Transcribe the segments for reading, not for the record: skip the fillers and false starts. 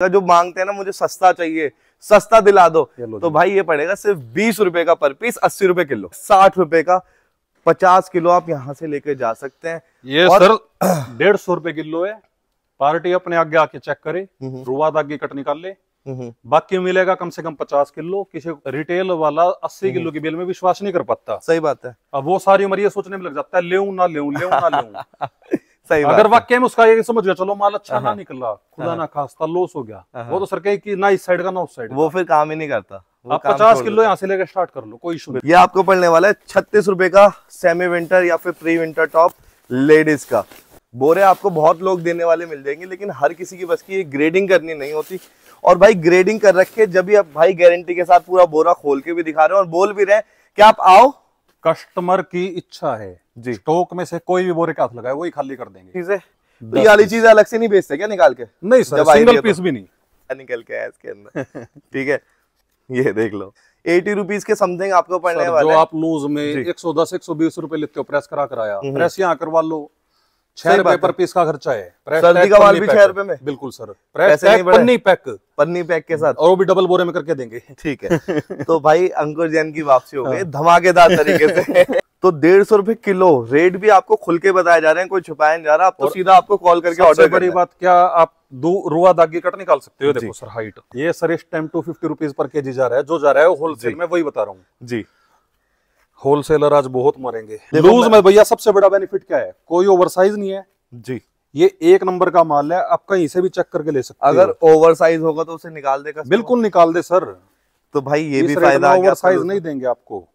जो मांगते हैं ना मुझे सस्ता चाहिए, सस्ता दिला दो, तो भाई ये पड़ेगा सिर्फ 20 रुपए का पर पीस, 80 रुपए किलो, 60 रुपए का 50 किलो आप यहाँ से लेके जा सकते हैं। ये और सर 150 रुपए किलो है। पार्टी अपने आगे आके चेक करे, रुआद आगे कट निकाल ले, बाकी मिलेगा कम से कम 50 किलो। किसी रिटेल वाला 80 किलो की बेल में विश्वास नहीं कर पाता। सही बात है। अब वो सारी उम्र ये सोचने में लग जाता है लेऊं ना लेऊं, लेऊं ना लेऊं। सही अगर वाक्य में उसका ये समझ गया चलो माल अच्छा ना निकला, खुदा ना खास्ता लॉस हो गया, वो तो सर कहे कि ना इस साइड का ना उस साइड, वो फिर काम ही नहीं करता। आप 50 किलो यहाँ से लेकर स्टार्ट कर लो, कोई इशू नहीं। ये आपको पड़ने वाला है 36 रुपए का सेमी विंटर या फिर प्री विंटर टॉप लेडीज का। बोरे आपको बहुत लोग देने वाले मिल जाएंगे, लेकिन हर किसी की बस की ग्रेडिंग करनी नहीं होती। और भाई ग्रेडिंग कर रखे जब भी आप भाई गारंटी के साथ पूरा बोरा खोल के भी दिखा रहे हैं और बोल भी रहे हैं कि आप आओ, कस्टमर की इच्छा है जी, स्टॉक में से कोई भी बोरे का हाथ लगाए वही खाली कर देंगे। चीजें तो ये वाली चीजें अलग से नहीं बेचते क्या निकाल के? नहीं सर, सिंगल पीस भी नहीं निकल के है इसके अंदर। ठीक है, ये देख लो 80 रुपीज के समथिंग आपको पड़ने वाले। जो आप लूज में 110 120 रुपए लेते हो प्रेस करा कराया, प्रेस यहाँ करवा लो, 6 रुपए पर पीस का खर्चा है। सर्दी का माल भी 6 रुपए में, बिल्कुल सर। प्रेस पन्नी पैक के साथ, और वो भी डबल बोरे में करके देंगे। ठीक है। तो भाई अंकुर जैन की वापसी हो गई धमाकेदार तरीके से। तो 150 रुपए किलो रेट भी आपको खुल के बताए जा रहे हैं, कोई छुपाया नहीं जा रहा। आप तो सीधा आपको कॉल करके ऑर्डर। बड़ी बात क्या, आप रुआ दागी कट निकाल सकते हो। देखो सर हाइट, ये सर इस टाइम 250 रुपीज पर केजी जा रहा है, जो जा रहा है होलसेल में, वही बता रहा हूँ जी। होलसेलर आज बहुत मरेंगे। लूज में भैया सबसे बड़ा बेनिफिट क्या है, कोई ओवरसाइज नहीं है जी। ये एक नंबर का माल है, आप कहीं से भी चेक करके ले सकते हो। अगर ओवरसाइज होगा तो उसे निकाल देगा, बिल्कुल निकाल दे सर। तो भाई ये भी फायदा है, ओवरसाइज नहीं देंगे आपको।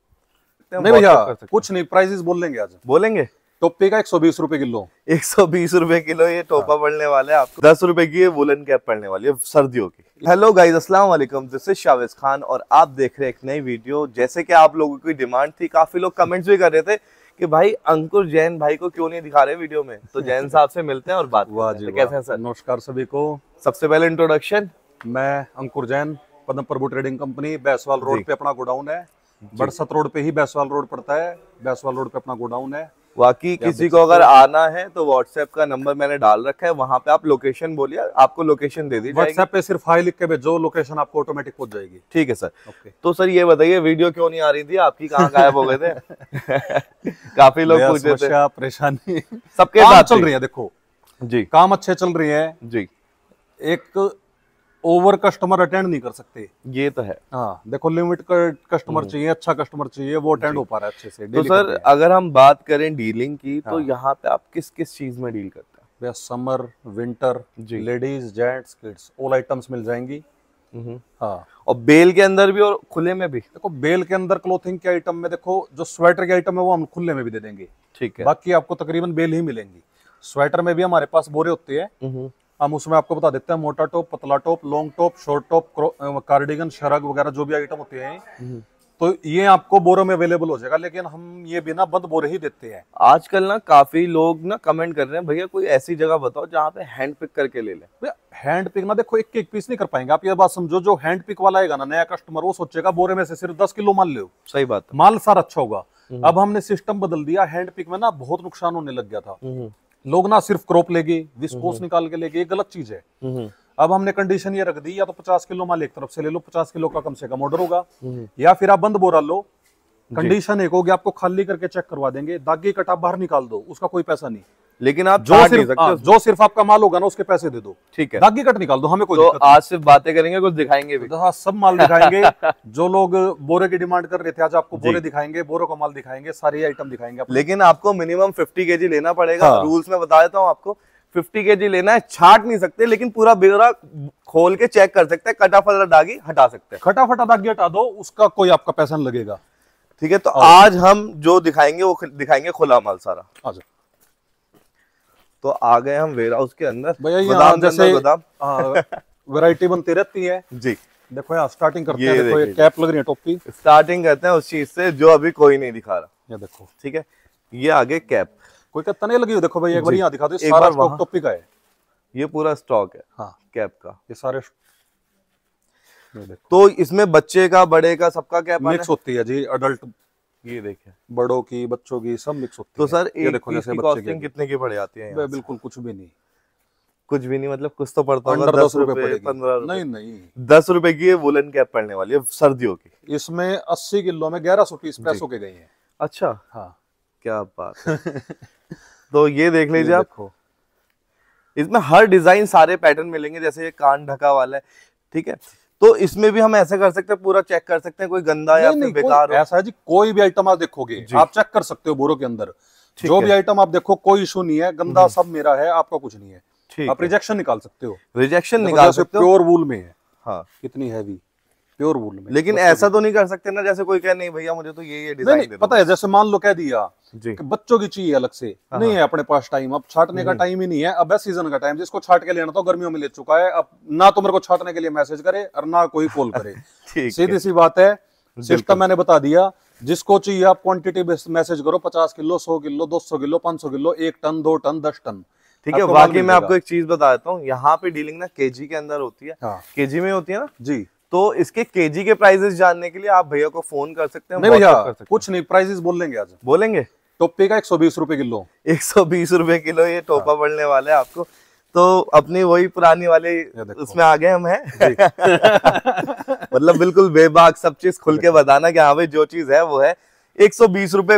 नहीं भैया कुछ नहीं, प्राइसेस बोल लेंगे आज। बोलेंगे टोपी का 120 रुपए किलो, 120 रुपए किलो ये टोपा पड़ने वाला है आपको। 10 रुपए की ये वुलन कैप पड़ने वाली है सर्दियों की। हेलो गाइस, अस्सलाम वालेकुम, दिस इज शावेज खान और आप देख रहे हैं एक नई वीडियो। जैसे कि आप लोगों की डिमांड थी, काफी लोग कमेंट्स भी कर रहे थे कि भाई अंकुर जैन भाई को क्यों नहीं दिखा रहे वीडियो में, तो जैन साहब से मिलते हैं और बात करते हैं। कैसे हैं सर? नमस्कार सभी को। सबसे पहले इंट्रोडक्शन, मैं अंकुर जैन, पद्म प्रभु ट्रेडिंग कंपनी, बैसवाल रोड पे अपना गोडाउन है। बड़सत रोड पे ही बैसवाल रोड पड़ता है, बैसवाल रोड पे अपना गोडाउन है। बाकी किसी को अगर आना है तो व्हाट्सएप का नंबर मैंने डाल रखा है, वहां पे आप लोकेशन बोलिए, आपको लोकेशन दे दी जाएगी। व्हाट्सएप पे सिर्फ हाई लिख के भेजो, लोकेशन आपको ऑटोमेटिक पहुंच जाएगी। ठीक है सर। तो सर ये बताइए वीडियो क्यों नहीं आ रही थी आपकी, कहाँ गायब हो गए थे? काफी लोग पूछ रहे थे, परेशानी सबके साथ चल रही है। देखो जी, काम अच्छे चल रही है जी। एक ओवर कस्टमर अटेंड नहीं कर सकते, ये तो है। हाँ देखो, लिमिट कस्टमर चाहिए, अच्छा कस्टमर चाहिए, वो अटेंड हो पा रहा है अच्छे से। तो सर अगर हम बात करें डीलिंग की, तो यहाँ पे आप किस किस चीज में डील करते हैं? भैया summer, winter, ladies, gents, kids, all items मिल जाएंगी। हाँ, और बेल के अंदर भी और खुले में भी। देखो बेल के अंदर क्लोथिंग के आइटम में, देखो जो स्वेटर के आइटम है वो हम खुले में भी दे देंगे। ठीक है, बाकी आपको तकरीबन बेल ही मिलेंगी। स्वेटर में भी हमारे पास बोरे होते हैं, हम उसमें आपको बता देते हैं मोटा टॉप, पतला top, long top, short top, cardigan, shrug वगैरह जो भी आइटम होते हैं, तो ये आपको बोरों में अवेलेबल हो जाएगा। लेकिन हम ये बिना बंद बोरे ही देते हैं। आजकल ना काफी लोग ना कमेंट कर रहे हैं, भैया कोई ऐसी जगह बताओ जहाँ पे हैंड पिक करके ले ले। हैंड पिक ना, देखो एक एक पीस नहीं कर पाएंगे आप, ये बात समझो। जो हैंड पिक वाला आएगा ना नया कस्टमर, वो सोचेगा बोरे में से सिर्फ 10 किलो माल लो। सही बात, माल सारा अच्छा होगा। अब हमने सिस्टम बदल दिया, हैंड पिक में ना बहुत नुकसान होने लग गया था। लोग ना सिर्फ क्रॉप लेंगे, विस्कोस निकाल के लेंगे, ये गलत चीज है। अब हमने कंडीशन ये रख दी, या तो 50 किलो माल एक तरफ से ले लो, 50 किलो का कम से कम ऑर्डर होगा, या फिर आप बंद बोरा लो। कंडीशन एक होगी, आपको खाली करके चेक करवा देंगे, दागी कटा बाहर निकाल दो, उसका कोई पैसा नहीं। लेकिन आप जो सिर्फ आपका माल होगा ना उसके पैसे दे दो। ठीक है, दागी कट निकाल दो, हमें कोई तो आज सिर्फ बातें करेंगे, कुछ दिखाएंगे भी। तो हाँ, सब माल दिखाएंगे। जो लोग बोरे की डिमांड कर रहे थे, आज आपको बोरे दिखाएंगे, बोरों का माल दिखाएंगे, सारी आइटम दिखाएंगे। लेकिन आपको मिनिमम 50 केजी लेना पड़ेगा। रूल्स में बता देता हूँ आपको, 50 केजी लेना है, छाट नहीं सकते, लेकिन पूरा बोरा खोल के चेक कर सकते हैं, कटाफटा दागी हटा सकते हैं। खटाफटा दागी हटा दो, उसका कोई आपका पैसा नहीं लगेगा। ठीक है, तो आज हम जो दिखाएंगे वो दिखाएंगे खुला माल सारा। आज तो आ गए हम वेयर हाउस के अंदर। भैया जैसे वैरायटी बनती रहती है जी। देखो यहाँ स्टार्टिंग करते हैं, देखो ये कैप लग रही है, टोपी। स्टार्टिंग करते हैं उस चीज से जो अभी कोई नहीं दिखा रहा। ये देखो, ठीक है, ये आगे कैप, कोई कहता नहीं लगी। देखो भाई एक बार यहाँ दिखा दो, सारा स्टॉक टोपी का है, ये पूरा स्टॉक है। हाँ, कैप का ये सारे। तो इसमें बच्चे का, बड़े का, सबका कैप मिक्स होती है जी। अडल्ट, ये देखें, बड़ों की, बच्चों की, सब मिक्स होती है। तो सर एक देखो जैसे बच्चे की कितने की पड़ जाती है? बिल्कुल कुछ भी नहीं। कुछ भी नहीं, मतलब कुछ तो पड़ता होगा, अंडर 10 रुपए 10 पड़ेगी। 15 रुपए। नहीं नहीं 10 रुपए की ये वुलन कैप पड़ने वाली है सर्दियों की। इसमें 80 किलो में 1100 पीस प्रेस होके गई हैं। अच्छा, हाँ क्या बात है। तो ये देख ये लीजिए आप, देखो इसमें हर डिजाइन सारे पैटर्न मिलेंगे, जैसे ये कान ढका वाला है, ठीक है। तो इसमें भी हम ऐसे कर सकते हैं, पूरा चेक कर सकते हैं, कोई गंदा या फिर बेकार हो। ऐसा है जी, कोई भी आइटम आप देखोगे आप चेक कर सकते हो बोरो के अंदर, जो भी आइटम आप देखो कोई इशू नहीं है, गंदा सब मेरा है, आपका कुछ नहीं है। आप रिजेक्शन निकाल सकते हो, रिजेक्शन निकाल सकते हो। प्योर वूल में है, हाँ कितनी हैवी प्योर वूल में। लेकिन ऐसा तो नहीं कर सकते ना, जैसे कोई कहे नहीं भैया मुझे तो ये डिजाइन दे दो। पता है, जैसे मान लो कह दिया जी, कि बच्चों की चाहिए अलग से, नहीं है अपने पास टाइम, अब छाटने का टाइम ही नहीं है, अब है सीजन का टाइम, जिसको छाट के लेना तो गर्मियों में ले चुका है, अब ना तो मेरे को छाटने के लिए मैसेज करे और ना कोई कॉल करे। सीधी सी बात है, सिस्टम मैंने बता दिया, जिसको चाहिए आप क्वांटिटी मैसेज करो, 50 kilo 100 kilo 200 kilo 500 kilo 1 ton 2 ton 10 ton. ठीक है, बाकी मैं आपको एक चीज बता देता हूँ, यहाँ पे डीलिंग ना केजी के अंदर होती है। हाँ। केजी में होती है ना जी। तो इसके केजी के प्राइसेस जानने के लिए आप भैया को फोन कर सकते हैं। नहीं भैया कुछ नहीं, प्राइसेस बोल लेंगे आज, बोलेंगे। टोपी का 120 रुपए किलो, 120 रुपए किलो ये टोपा पड़ने वाला है आपको। तो अपनी वही पुरानी वाले उसमें आ गए हम हैं। मतलब बिल्कुल बेबाक सब चीज खुल के बताना कि हाँ भाई जो चीज है वो है। 120 रुपए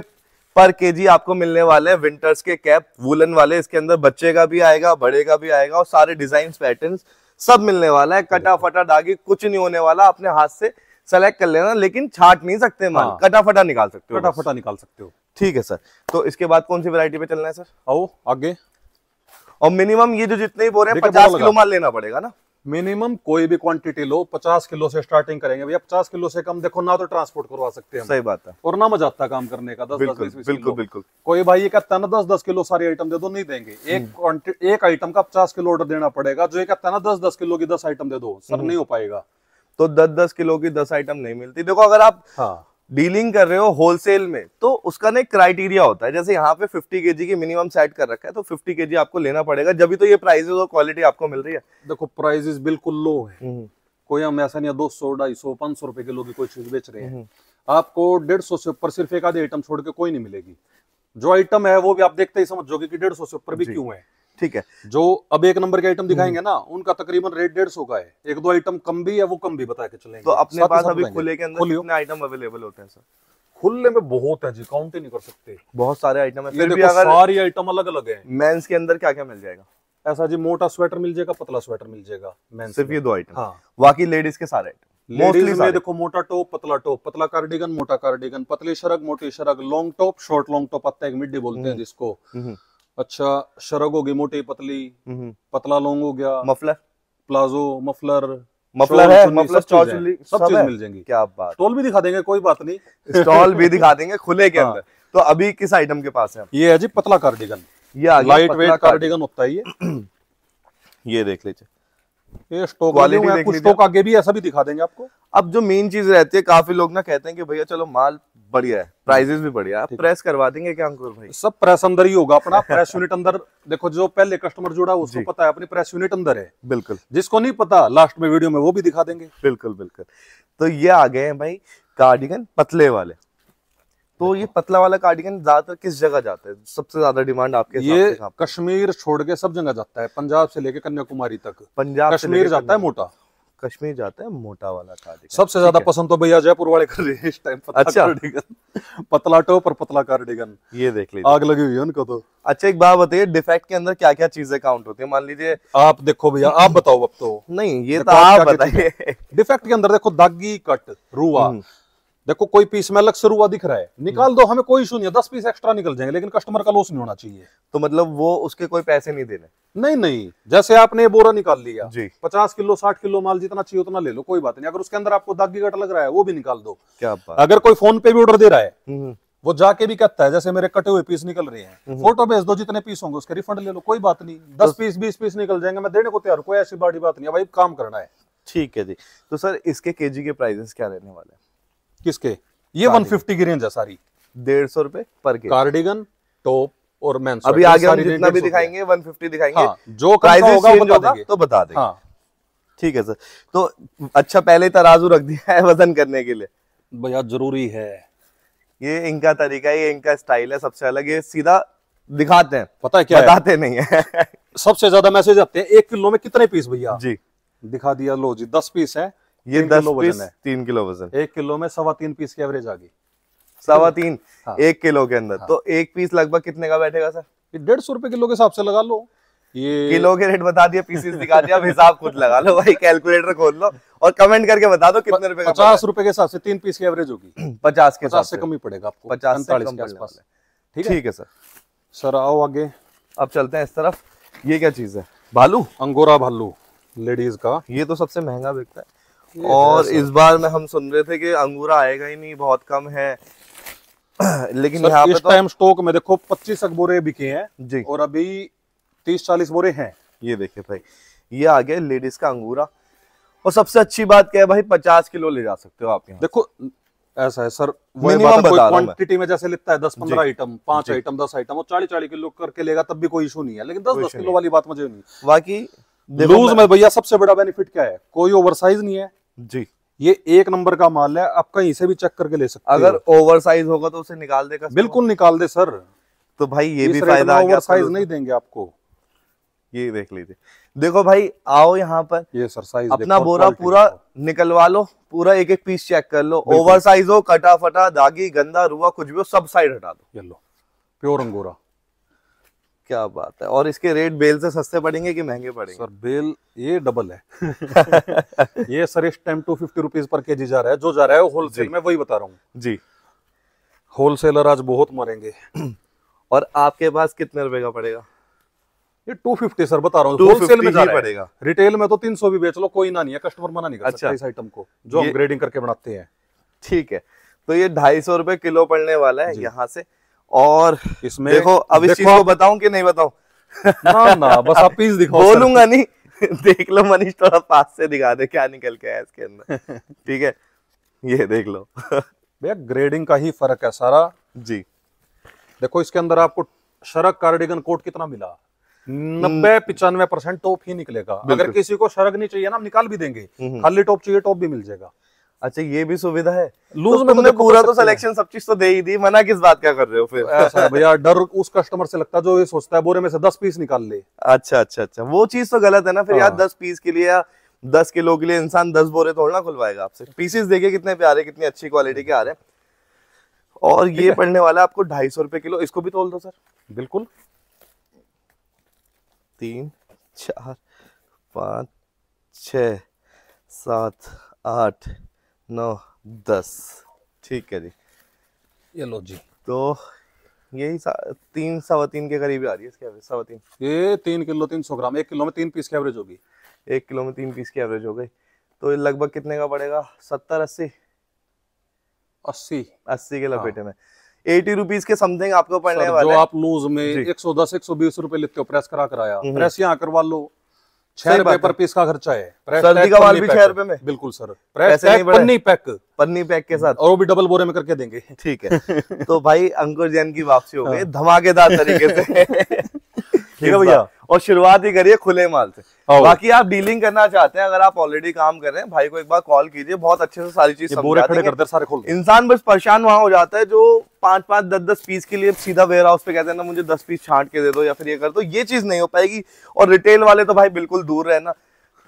पर केजी आपको मिलने वाले हैं विंटर्स के कैप वुलन वाले। इसके अंदर बच्चे का भी आएगा, बड़े का भी आएगा और सारे डिजाइन पैटर्न्स सब मिलने वाला है। कटा फटा दागी कुछ नहीं होने वाला, अपने हाथ से सेलेक्ट कर लेना, लेकिन छाट नहीं सकते माल। हाँ। कटा फटा निकाल सकते हो, कटा फटा निकाल सकते हो। ठीक है सर। तो इसके बाद कौन सी वैरायटी पे चलना है सर? आओ आगे। और मिनिमम ये जो जितने ही बोल रहे हैं 50 किलो माल लेना पड़ेगा ना? मिनिमम कोई भी क्वांटिटी लो, 50 किलो से स्टार्टिंग करेंगे भैया। 50 किलो से कम देखो ना तो ट्रांसपोर्ट करवा सकते हैं। सही बात है। और ना मजा आता काम करने का। 10 बिल्कुल 20 बिल्कुल बिल्कुल। कोई भाई ये कहता है ना 10 किलो सारी आइटम दे दो, नहीं देंगे। एक आइटम का 50 किलो ऑर्डर देना पड़ेगा। जो ये कहता है ना 10 किलो की 10 आइटम दे दो, सर नहीं हो पाएगा। तो 10 किलो की 10 आइटम नहीं मिलती। देखो अगर आप डीलिंग कर रहे हो होलसेल में तो उसका ना एक क्राइटेरिया होता है। जैसे यहाँ पे 50 केजी की मिनिमम सेट कर रखा है, तो 50 केजी आपको लेना पड़ेगा, जब भी तो ये प्राइसेस और क्वालिटी आपको मिल रही है। देखो प्राइसेस बिल्कुल लो है, कोई हम ऐसा नहीं है 200 250 500 रुपए किलो की कोई चीज बेच रहे हैं। आपको 150 से ऊपर सिर्फ एक आधी आइटम छोड़ के कोई नहीं मिलेगी। जो आइटम है वो भी आप देखते ही समझोगे कि 150 से ऊपर भी क्यों है। ठीक है। जो अब एक नंबर के आइटम दिखाएंगे ना, उनका तकरीबन रेट 150 का है। एक दो आइटम कम भी है, वो कम भी बता के चलेंगे। तो अपने पास अभी खुले के अंदर कितने आइटम अवेलेबल होते हैं सर? खुले में बहुत है जी, काउंट ही नहीं कर सकते। बहुत सारे आइटम है। फिर भी अगर सारी आइटम अलग अलग है। मेंस के अंदर क्या क्या मिल जाएगा? ऐसा जी, मोटा स्वेटर मिल जाएगा, पतला स्वेटर मिल जाएगा। मेंस सिर्फ ये 2 आइटम? हाँ। बाकी लेडीज के सारे आइटम लेडीज में देखो मोटा टॉप, पतला कार्डिगन, मोटा कार्डिगन, पतली शरग, मोटी shrug, long top, short long top आता है, एक मिड्डी बोलते हैं जिसको। अच्छा, शरग होगी मोटी पतली, पतला लॉन्ग हो गया, मफलर, प्लाजो, मफलर है, मफलर चौचुली सब चीज मिल जाएंगी। क्या बात। स्टॉल भी दिखा देंगे, कोई बात नहीं। स्टॉल भी दिखा देंगे खुले के अंदर। तो अभी किस आइटम के पास है? ये है जी पतला कार्डिगन। ये लाइट वेट कार्डिगन होता है ये देख लीजिए। ये स्टॉक वाले हैं, कुछ स्टॉक आगे भी ऐसा भी दिखा देंगे आपको। अब जो मेन चीज रहती है, काफी लोग ना कहते हैं कि भैया चलो माल बढ़िया है, प्राइसेस भी बढ़िया है, आप प्रेस करवा देंगे क्या अंकुर भाई? सब प्रेस अंदर ही होगा अपना। प्रेस यूनिट अंदर देखो, जो पहले कस्टमर जुड़ा उसको पता है अपनी प्रेस यूनिट अंदर है। बिल्कुल। जिसको नहीं पता लास्ट में वीडियो में वो भी दिखा देंगे। बिल्कुल बिल्कुल। तो ये आ गए हैं भाई कार्डिगन पतले वाले। तो ये पतला वाला कार्डिगन ज्यादातर किस जगह जाता है? सबसे ज्यादा डिमांड आपके ये कश्मीर छोड़ के सब जगह जाता है, पंजाब से लेके कन्याकुमारी तक। पंजाब कश्मीर जाता है मोटा, कश्मीर जाता है मोटा वाला कार्डिगन। सबसे ज्यादा पसंद तो भैया जयपुर वाले कर रहे हैं इस टाइम। अच्छा, पतला टॉप और पतला कार्डिगन, ये देख लीजिए, आग लगी हुई है उनको तो। अच्छा एक बात बताइए, डिफेक्ट के अंदर क्या क्या चीजें काउंट होती है? मान लीजिए आप देखो भैया, आप बताओ अब तो। नहीं ये तो आप बताइए। डिफेक्ट के अंदर देखो दागी कट रुआ, देखो कोई पीस में अलग से रुआ दिख रहा है, निकाल दो, हमें कोई इशू नहीं है। 10 पीस एक्स्ट्रा निकल जाएंगे, लेकिन कस्टमर का लॉस नहीं होना चाहिए। तो मतलब वो उसके कोई पैसे नहीं देने? नहीं नहीं, जैसे आपने बोरा निकाल लिया जी, 50 किलो 60 किलो माल जितना चाहिए उतना ले लो, कोई बात नहीं। अगर उसके अंदर आपको दागी कट लग रहा है वो भी निकाल दो। क्या बात। अगर कोई फोन पे भी ऑर्डर दे रहा है, वो जाके भी कहता है जैसे मेरे कटे हुए पीस निकल रहे हैं, फोटो भेज दो, जितने पीस होंगे उसके रिफंड ले लो, कोई बात नहीं। 10 पीस 20 पीस निकल जाएंगे, मैं देने को तैयार, कोई ऐसी बड़ी बात नहीं है भाई, काम करना है। ठीक है जी। तो सर इसके केजी के प्राइसेस क्या रहने वाले हैं? किसके? ये 150 की रेंज है सारी, 150 रुपए पर केजी। कार्डिगन, टॉप और मेंस। अभी आगे हम जितना भी दिखाएंगे 150 दिखाएंगे। हाँ, जो प्राइस होगा तो बता देंगे। हाँ। ठीक है सर। तो अच्छा पहले तराजू रख दिया है वजन करने के लिए? भैया जरूरी है, ये इनका तरीका है, ये इनका स्टाइल है सबसे अलग। ये सीधा दिखाते हैं, पता है क्या है? बताते नहीं है। सबसे ज्यादा मैसेज आते हैं 1 किलो में कितने पीस भैया? जी दिखा दिया, लो जी 10 पीस है, ये 3 10 किलो पीस वजन है। 3 किलो वजन, 1 किलो में 3.25 पीस की एवरेज आ गई। 3.25 हाँ। 1 किलो के अंदर। तो एक पीस लगभग कितने का बैठेगा सर? 150 रुपए किलो के हिसाब से लगा लो। ये किलो के रेट बता दिया, पीसेस दिखा दिया, अब हिसाब खुद लगा लो भाई, कैलकुलेटर खोल लो और कमेंट करके बता दो कितने रुपए का 50 रुपए के हिसाब से 3 पीस की एवरेज होगी। 50 के 50 से कम ही पड़ेगा आपको, 50 से 45 कम के पड़ने आसपास। वाला है। ठीक है ठीक है सर। सर आओ आगे। अब चलते हैं इस तरफ। ये क्या चीज है? भालू? अंगोरा भालू लेडीज का। ये तो सबसे महंगा बिकता है। ये और है इस बार में हम सुन रहे थे कि अंगूरा आएगा ही नहीं, बहुत कम है। लेकिन सर यहाँ पे इस तो टाइम स्टॉक में देखो 25 बोरे बिके हैं जी, और अभी 30-40 बोरे हैं। ये देखिए भाई, ये आ गया लेडीज का अंगूरा। और सबसे अच्छी बात क्या है भाई, 50 किलो ले जा सकते हो आप यहाँ। देखो ऐसा है सर, वो Minimum बात है, कोई बता रहा हूं मैं। क्वांटिटी में जैसे लिखता है 10-15 जी। आइटम, 5 जी। आइटम, 10 आइटम, और 40-40 किलो करके लेगा तब भी कोई इशू नहीं है। लेकिन कोई 10-10 issue किलो नहीं। वाली बात मुझे नहीं। बाकी देखो लूज में भैया सबसे बड़ा बेनिफिट क्या है? कोई ओवरसाइज नहीं है, जी, ये 1 नंबर का माल है, आप कहीं से भी चेक करके ले सकते अगर हो। ओवर साइज होगा तो उसे निकाल देगा। बिल्कुल निकाल दे सर, तो भाई ये भी इस रेट फायदा में आ गया ओवरसाइज आपको। नहीं देंगे आपको। ये देख लीजिए, देखो भाई आओ यहाँ पर, ये सर साइज अपना बोरा पूरा निकलवा लो, पूरा एक एक पीस चेक कर लो। ओवर साइज हो, कटा फटा, दागी, गंदा, रुआ, कुछ भी हो, सब साइड हटा दो। ये लो प्योर अंगोरा। क्या बात है। और इसके रेट बेल से सस्ते पड़ेंगे कि महंगे पड़ेंगे? सर बेल ये डबल है। ये सर इस टाइम 250 रुपीज पर केजी जा रहा है, जो जा रहा है होलसेल में, वही बता रहा हूँ जी। होलसेलर आज बहुत मरेंगे। और आपके पास कितने रुपए का पड़ेगा? ये 250 सर बता रहा हूँ, 250 होलसेल में जा ही रहा है। पड़ेगा। रिटेल में तो 300 भी बेच लो, कोई ना नहीं है, कस्टमर मना नहीं कर सकता अच्छा। इस आइटम को जो हम ये- ग्रेडिंग करके बनाते हैं। ठीक है, तो ये 250 रुपए किलो पड़ने वाला है जी। यहाँ से। और इसमें देखो, अब इस चीज को बताऊं कि नहीं बताऊं? ना ना बस आप पीस दिखाओ सर। बोलूंगा नहीं। देख लो मनीष, थोड़ा पास से दिखा दे क्या निकल के आया इसके अंदर। ठीक है, ये देख लो। भैया ग्रेडिंग का ही फर्क है सारा। जी, देखो इसके अंदर आपको शरक कार्डिगन कोट कितना मिला? 90-95% टॉप ही निकलेगा। अगर किसी को शरक नहीं चाहिए ना, हम निकाल भी देंगे। खाली टॉप चाहिए, टॉप भी मिल जाएगा। अच्छा ये भी सुविधा है। लूज तो में तुमने तो पूरा कर तो सकते हैं। सिलेक्शन सब चीज तो दे ही दी, मना किस बात का कर रहे हो फिर? ऐसा है भैया, डर उस कस्टमर से लगता है जो ये सोचता है बोरे में से 10 पीस निकाल ले। अच्छा अच्छा अच्छा, वो चीज तो गलत है ना फिर यार। हाँ। 10 पीस के लिए या 10 किलो के लिए इंसान 10 बोरे थोड़ा खुलवाएगा आपसे। पीसेस देखिए कितने प्यारे, कितनी अच्छी क्वालिटी के आ रहे हैं। और ये पड़ने वाला है आपको 250 रुपए किलो। इसको भी तोल दो सर। बिल्कुल। 3 4 5 6 7 8 9 10। ठीक है जी। ये लो जी, तो यही 3 3.25 के करीब आ रही है इसकी एवरेज। 3.25 ये 3 किलो 300 ग्राम, 1 किलो में 3 पीस की एवरेज होगी। 1 किलो में 3 पीस की एवरेज हो गई। तो ये लगभग कितने का पड़ेगा? 70 80 80 के लपेटे में 80 रुपीज के समथिंग आपको पड़ने सर, वाला जो है। आप लूज में जी। 110-120 रुपए लेते हो प्रेस करा कराया, प्रेस यहाँ करवा लो, 6 सही रुपए बात पर है। पीस का खर्चा है। प्रेस सर्दी टैग, का माल पन्नी भी पैक। 6 रुपए में? बिल्कुल सर, प्रेस पैसे नहीं टैग, बढ़े? पन्नी पैक, पन्नी पैक के साथ। और वो भी डबल बोरे में करके देंगे। ठीक है। तो भाई अंकुर जैन की वापसी हो गई धमाकेदार तरीके से। ठीक है भैया। और शुरुआत ही करिए खुले माल से। आओ। बाकी आप डीलिंग करना चाहते हैं, अगर आप ऑलरेडी काम कर रहे हैं, भाई को एक बार कॉल कीजिए, बहुत अच्छे से सारी चीज ये बोरे समझा खड़े देंगे। कर दे, सारे खोल दे। इंसान बस परेशान वहां हो जाता है जो 5-5 10-10 पीस के लिए सीधा वेयर हाउस पे कहते हैं ना मुझे 10 पीस छांट के दे दो या फिर ये कर दो। ये चीज नहीं हो पाएगी। और रिटेल वाले तो भाई बिल्कुल दूर रहना।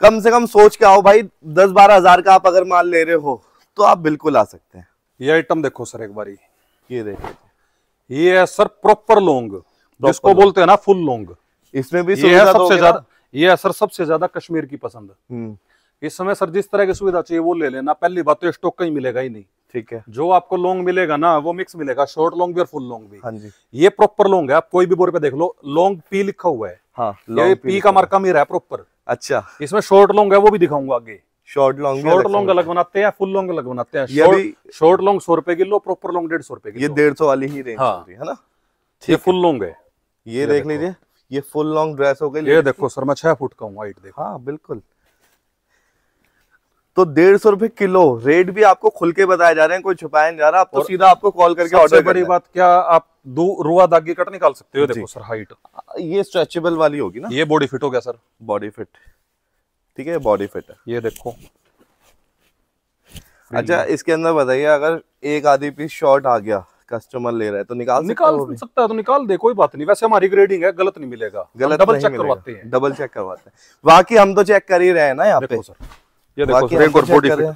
कम से कम सोच के आओ भाई, 10-12 हजार का आप अगर माल ले रहे हो तो आप बिल्कुल आ सकते हैं। ये आइटम देखो सर एक बारी, ये देखिए, ये है सर प्रॉपर लॉन्ग, जिसको बोलते हैं ना फुल लॉन्ग। इसमें भी ये है सुविधा सबसे दोगे ना? ज्यादा, ये है सर सबसे ज्यादा कश्मीर की पसंद। हम्म, इस समय सर जिस तरह की सुविधा चाहिए वो ले लेना। पहली बात तो स्टॉक कहीं मिलेगा ही नहीं। ठीक है। जो आपको लॉन्ग मिलेगा ना वो मिक्स मिलेगा, शॉर्ट लॉन्ग भी और फुल लॉन्ग भी। हाँ जी। ये प्रॉपर लॉन्ग है, आप कोई भी बोरे पे देख लो लॉन्ग पी लिखा हुआ है। हाँ, ये long पी का मार्का मेरा है प्रॉपर। अच्छा, इसमें शॉर्ट लॉन्ग है, वो भी दिखाऊंगा आगे। शॉर्ट लॉन्ग शॉर्ट लॉन्ग अलग बनाते हैं, फुल लॉन्ग अलग बनाते हैं। ये भी- शॉर्ट लॉन्ग 100 रुपए किलो, प्रॉपर लॉन्ग 150 रुपए ये किलो। 150 वाली ही रेंज हाँ। हो रही है ना? ये फुल लॉन्ग है। ये देख देखो। लीजिए, ये फुल लॉन्ग ड्रेस हो गई। ये देखो सर, मैं 6 फुट का हूँ, हाइट देखो। हाँ बिल्कुल। तो 150 रुपए किलो रेट भी आपको खुल के बताए जा रहे हैं, कोई छुपाया नहीं जा रहा। आप तो सीधा आपको कॉल करके सबसे ऑर्डर बड़ी बात क्या, आप रुआ दागी कट निकाल सकते हो। जी। देखो सर हाइट, ये स्ट्रेचेबल वाली होगी ना? ये बॉडी फिट हो गया सर। बॉडी फिट, ठीक है, बॉडी फिट है। ये देखो। अच्छा इसके अंदर बताइए, अगर एक आधी पीस शॉर्ट आ गया कस्टमर ले रहा है तो निकाल सकता है तो निकाल दे, कोई बात नहीं। वैसे हमारी ग्रेडिंग है, गलत नहीं मिलेगा, गलत डबल नहीं चेक मिलेगा। करवाते हैं, डबल चेक करवाते हैं। बाकी हम तो चेक कर ही रहे हैं ना यहाँ पे। देखो सर, ये देखो सर, बाकी एक और बॉडी फिट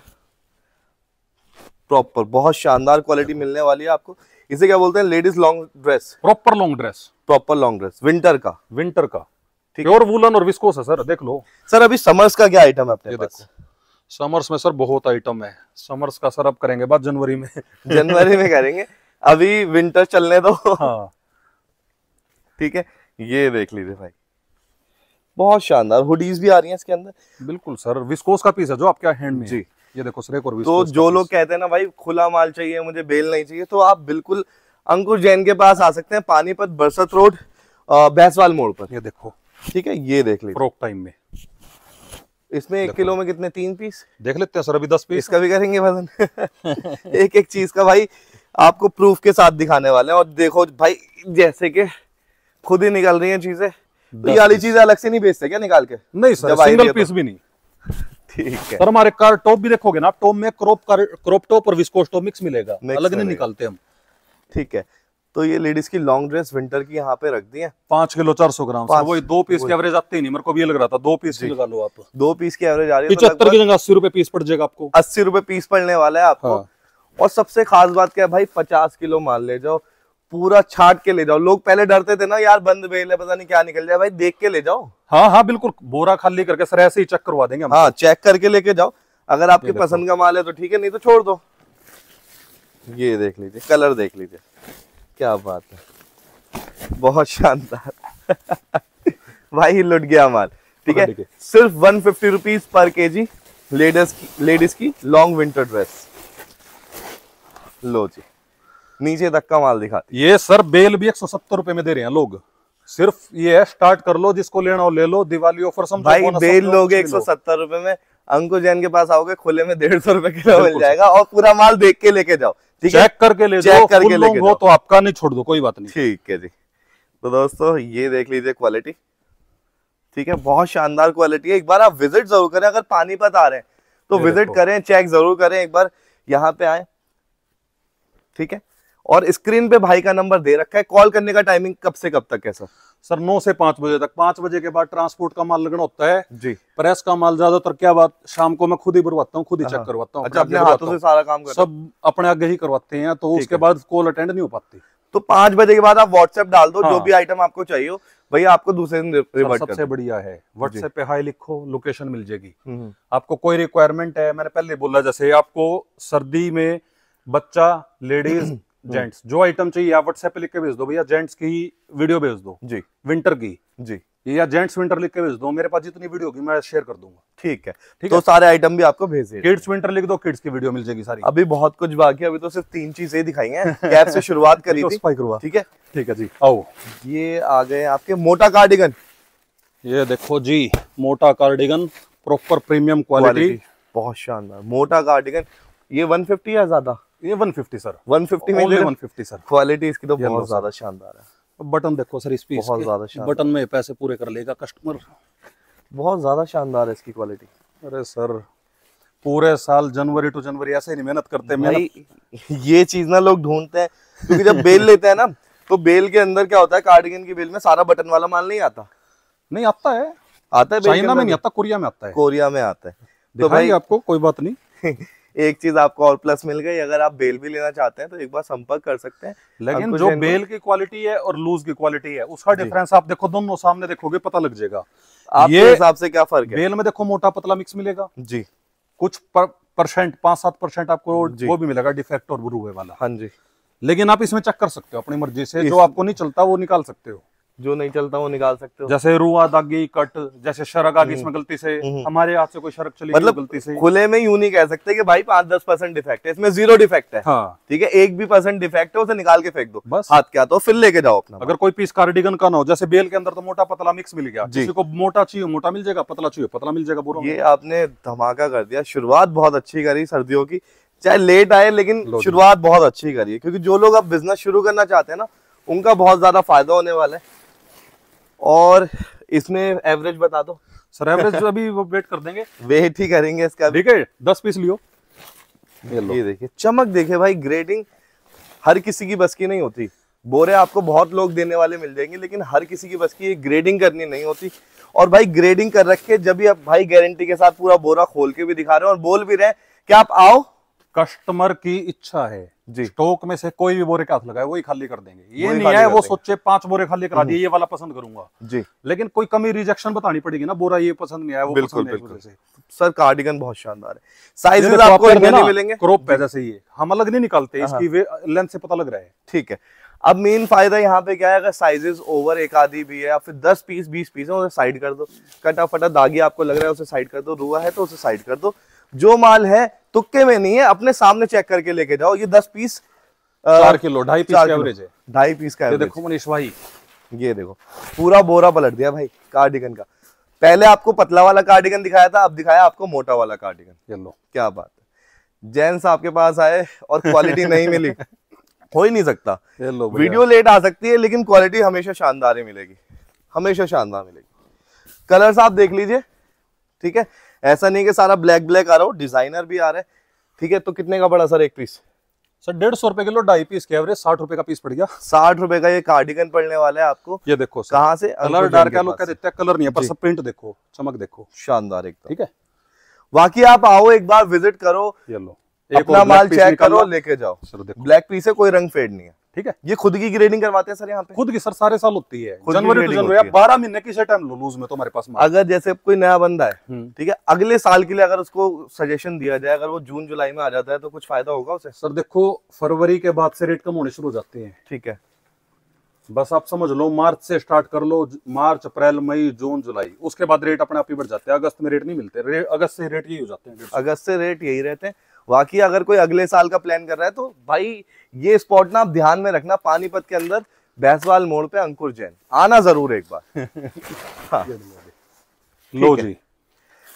प्रॉपर, बहुत शानदार क्वालिटी मिलने वाली है आपको। इसे क्या बोलते हैं? Ladies long dress, proper long dress, proper long dress winter का। ठीक, प्योर वूलन और विस्कोस है सर, देख लो। सर अभी समर्स का क्या आइटम है अपने पास? समर्स में सर बहुत आइटम है। समर्स का सर अब करेंगे बात जनवरी में। जनवरी में करेंगे, अभी विंटर चलने दो। हाँ ठीक है, ये देख लीजिए भाई, बहुत शानदार हुडीज भी आ रही हैं इसके अंदर। बिल्कुल सर, विस्कोस का पीस है जो आपके हैंड में जी। है। ये देखो सर, एक और तो विस्कोस जो लोग कहते हैं ना भाई खुला माल चाहिए, मुझे बेल नहीं चाहिए, तो आप बिल्कुल अंकुर जैन के पास आ सकते हैं, पानीपत बरसत रोड, भैंसवाल मोड़ पर। ये देखो, ठीक है, ये देख लीजिए। फ्रॉक टाइम में इसमें 1 किलो में कितने? 3 पीस देख लेते हैं सर, अभी 10 पीस। इसका भी करेंगे वजन। एक एक चीज का भाई आपको प्रूफ के साथ दिखाने वाले हैं। और देखो भाई, जैसे कि खुद ही निकल रही हैं चीजें, तो ये वाली चीजें अलग से नहीं बेचते क्या निकाल के? नहीं सर, सिंगल पीस भी नहीं। ठीक है सर हमारे कार टॉप भी देखोगे ना, टॉप में क्रॉप टॉप और विस्कोस टॉप मिक्स मिलेगा, अलग नहीं निकालते हम। ठीक है, तो ये लेडीज की लॉन्ग ड्रेस विंटर की यहाँ पे रख दी है। 5 किलो 400 ग्राम, वही 2 पीस की एवरेज आती ही नहीं, मेरे को भी ये लग रहा था 2 पीस की लगा लो आप। 2 पीस की एवरेज आ रही है, 75 की जगह 80 रुपए पीस पड़ जाएगा आपको। 80 रुपए पीस पड़ने वाला है आपको। हाँ। और सबसे खास बात क्या है भाई, 50 किलो माल ले जाओ, पूरा छाट के ले जाओ। लोग पहले डरते थे ना यार, बंद बेल है पता नहीं क्या निकल जाए, भाई देख के ले जाओ। हाँ हाँ बिल्कुल, बोरा खाली करके सर ऐसे ही चेक करवा देंगे हम। हाँ, चेक करके लेके जाओ, अगर आपकी पसंद का माल है तो ठीक है, नहीं तो छोड़ दो। ये देख लीजिए, कलर देख लीजिए, क्या बात है, बहुत शानदार। भाई लुट गया माल। ठीक है, सिर्फ 150 रुपीज पर केजी लेडीज की लॉन्ग विंटर ड्रेस। लो जी, नीचे तक का माल दिखा। ये सर बेल भी 170 रुपए में दे रहे हैं लोग। सिर्फ ये है, स्टार्ट कर लो, जिसको लेना हो ले लो, दिवाली ऑफर समझो। भाई बेल लोगे 170 रुपए में, अंकुर जैन के पास आओगे खुले में 150 रुपए किलो मिल जाएगा। और पूरा माल देख के लेके जाओ, ठीक है, चेक करके ले जाओ, फुल लॉन्ग हो तो आपका, नहीं छोड़ दो, कोई बात नहीं। ठीक है जी। तो दोस्तों ये देख लीजिए क्वालिटी, ठीक है, बहुत शानदार क्वालिटी है। एक बार आप विजिट जरूर करें, अगर पानीपत आ रहे हैं तो विजिट करें, चेक जरूर करें, एक बार यहाँ पे आए। ठीक है, और स्क्रीन पे भाई का नंबर दे रखा है। कॉल करने का टाइमिंग कब से कब तक है सर? सर 9 से 5 बजे तक। 5 बजे के बाद ट्रांसपोर्ट का माल लगना होता है जी। प्रेस का माल ज्यादातर क्या बात, शाम को मैं खुद ही भरवाता हूँ, खुद ही चेक करवाता हूँ। अच्छा, अपने हाथों से सारा काम करते हैं? सब अपने आगे ही करवाते हैं, तो उसके बाद कॉल अटेंड नहीं हो पाती। तो 5 बजे के बाद आप व्हाट्सएप डाल दो, जो भी आइटम आपको चाहिए हो भैया, आपको दूसरे दिन रिवर्ट कर। सबसे बढ़िया है व्हाट्सएप पे हाई लिखो, लोकेशन मिल जाएगी। आपको कोई रिक्वायरमेंट है, मैंने पहले बोला, जैसे आपको सर्दी में बच्चा, लेडीज, जेंट्स, जो आइटम चाहिए आप व्हाट्सएप पे लिख के भेज दो भैया। जेंट्स की वीडियो भेज दो जी, विंटर की जी, या जेंट्स विंटर लिख के भेज दो, मेरे पास जितनी वीडियो होगी मैं शेयर कर दूंगा। ठीक है, तो सारे आइटम भी आपको भेज दिए। किड्स विंटर लिख दो, किड्स की वीडियो मिल जाएगी सारी। अभी बहुत कुछ बाकी है, अभी तो सिर्फ 3 चीजें दिखाई हैं, कैप से शुरुआत करी थी। ठीक है, ठीक है जी, आओ। ये आ गए आपके मोटा कार्डिगन। ये देखो जी, मोटा कार्डिगन, प्रॉपर प्रीमियम क्वालिटी, बहुत शानदार मोटा कार्डिगन। ये 150 या ज्यादा? ये 150 सर, 150 में 150 सर। क्वालिटी इसकी तो बहुत ज्यादा शानदार है। बटन देखो सर इस पीस बहुत ज्यादा शानदार, बटन में पैसे पूरे कर लेगा कस्टमर। बहुत ज्यादा शानदार है इसकी क्वालिटी। अरे सर पूरे साल जनवरी टू जनवरी ऐसे नहीं मेहनत करते भाई। ये चीज ना लोग ढूंढते हैं, क्योंकि जब बेल लेते हैं ना, तो बेल के अंदर क्या होता है, कार्डिगन की बेल में सारा बटन वाला माल नहीं आता। नहीं आता है, आता है, चाइना में नहीं आता, कोरिया में आता है। कोरिया में आता है। तो भाई आपको कोई बात नहीं। एक चीज आपको और प्लस मिल गई, अगर आप बेल भी लेना चाहते हैं तो एक बार संपर्क कर सकते हैं। लेकिन जो बेल की क्वालिटी है और लूज की क्वालिटी है, उसका डिफरेंस आप देखो, दोनों सामने देखोगे पता लग जाएगा आपके हिसाब से क्या फर्क है। बेल में देखो मोटा पतला मिक्स मिलेगा जी, कुछ परसेंट 5-7% आपको वो भी मिलेगा डिफेक्ट और ब्रूवे वाला। हाँ जी, लेकिन आप इसमें चेक कर सकते हो अपनी मर्जी से, जो आपको नहीं चलता वो निकाल सकते हो, जो नहीं चलता वो निकाल सकते हो। जैसे रुआ दागी कट, जैसे शरक आ गई इसमें गलती से, हमारे हाथ से कोई शरक चली मतलब गलती से। खुले में यूं नहीं कह सकते कि भाई 5-10% डिफेक्ट है, इसमें 0 डिफेक्ट है। हाँ, ठीक है, 1 भी % डिफेक्ट है उसे निकाल के फेंक दो बस। हाथ क्या, तो फिर लेके जाओ अपना। अगर कोई पीस कार्डिगन का ना हो, जैसे बेल के अंदर तो मोटा पतला मिक्स मिल गया, किसी को मोटा चाहिए मोटा मिल जाएगा, पतला चाहिए पतला मिल जाएगा। बुरा ये आपने धमाका कर दिया, शुरुआत बहुत अच्छी करी सर्दियों की, चाहे लेट आए लेकिन शुरुआत बहुत अच्छी करी है, क्योंकि जो लोग अब बिजनेस शुरू करना चाहते हैं ना, उनका बहुत ज्यादा फायदा होने वाला है। और इसमें एवरेज बता दो सर। एवरेज अभी वो वेट कर देंगे, वेट ही करेंगे इसका। ठीक है, 10 पीस लियो। ये देखिए चमक, देखिए भाई ग्रेडिंग हर किसी की बस की नहीं होती। बोरे आपको बहुत लोग देने वाले मिल जाएंगे, लेकिन हर किसी की बस की ग्रेडिंग करनी नहीं होती। और भाई ग्रेडिंग कर रखे, जब भी आप भाई गारंटी के साथ पूरा बोरा खोल के भी दिखा रहे हो और बोल भी रहे हैं कि आप आओ, कस्टमर की इच्छा है जी, स्टॉक में से कोई भी बोरे का हाथ लगाए वही खाली कर देंगे। ये वही नहीं खाली है कर वो देंगे। सोचे 5 बोरे खाली करा दिए, ये वाला पसंद करूंगा जी, लेकिन कोई कमी रिजेक्शन बतानी पड़ेगी ना, बोरा ये पसंद नहीं आया वो बिल्कुल पसंद नहीं आया, बिल्कुल। इस वजह से। सर कार्डिगन बहुत शानदार है, ये साइजेस देखो, आपको आप इंडिया ना में मिलेंगे। क्रॉप है जैसे ये हम अलग नहीं निकालते, इसकी लेंथ से पता लग रहा है। ठीक है, अब मेन फायदा यहाँ पे क्या है, अगर साइजेस ओवर एक आधी भी है या फिर 10 पीस 20 पीस है, उसे साइड कर दो। कटा फटा दागी आपको लग रहा है उसे साइड कर दो, रुआ है तो उसे साइड कर दो। जो माल है तुक्के में नहीं है, अपने सामने चेक करके लेके जाओ। ये 10 पीस 4 किलो 2.5 पीस का एवरेज है, 2.5 पीस का ये एवरेज। देखो मनीष भाई, ये देखो पूरा बोरा पलट दिया भाई कार्डिगन का। पहले आपको पतला वाला कार्डिगन दिखाया था, अब दिखाया आपको मोटा वाला कार्डिगन। ये लो, क्या बात है, जेंट्स आपके पास आए और क्वालिटी नहीं मिली, हो ही नहीं सकता। ये लो वीडियो लेट आ सकती है लेकिन क्वालिटी हमेशा शानदार ही मिलेगी, हमेशा शानदार मिलेगी। कलर्स आप देख लीजिए, ठीक है, ऐसा नहीं कि सारा ब्लैक ब्लैक आ रहा हो, डिजाइनर भी आ रहा है। ठीक है, तो कितने का पड़ा सर एक पीस? सर 150 रुपए किलो, 2.5 पीस के एवरेज 60 रुपए का पीस पड़ गया। 60 रुपए का ये कार्डिगन पड़ने वाला है आपको। ये देखो सर, कहाँ से? कलर डार्क है, लोग कह देते हैं कलर नहीं है, पर सब प्रिंट देखो, चमक देखो, शानदार एकदम। ठीक है, बाकी आप आओ एक बार विजिट करो, ये लो अपना माल चेक करो, लेके जाओ। सर देखो, ब्लैक पीस है, कोई रंग फेड नहीं है। ठीक है, ये खुद की ग्रेडिंग करवाते हैं सर यहाँ पे, खुद की सर सारे साल होती है, खुद की जनवरी टू grading जनवरी, होती आप 12 महीने किसी टाइम लो लूज में तो हमारे पास माल। अगर जैसे कोई नया बंदा है, हम्म। ठीक है, अगले साल के लिए अगर उसको सजेशन दिया जाए, अगर वो जून जुलाई में आ जाता है तो कुछ फायदा होगा उसे? सर देखो, फरवरी के बाद से रेट कम होने शुरू हो जाते हैं, ठीक है, बस आप समझ लो, मार्च से स्टार्ट कर लो, मार्च अप्रैल मई जून जुलाई, उसके बाद रेट अपने आप ही बढ़ जाते हैं। अगस्त में रेट नहीं मिलते, अगस्त से रेट यही हो जाते हैं, अगस्त से रेट यही रहते हैं। बाकी अगर कोई अगले साल का प्लान कर रहा है तो भाई ये स्पॉट ना आप ध्यान में रखना, पानीपत के अंदर भैंसवाल मोड़ पे अंकुर जैन, आना जरूर एक बार। हाँ, लो जी।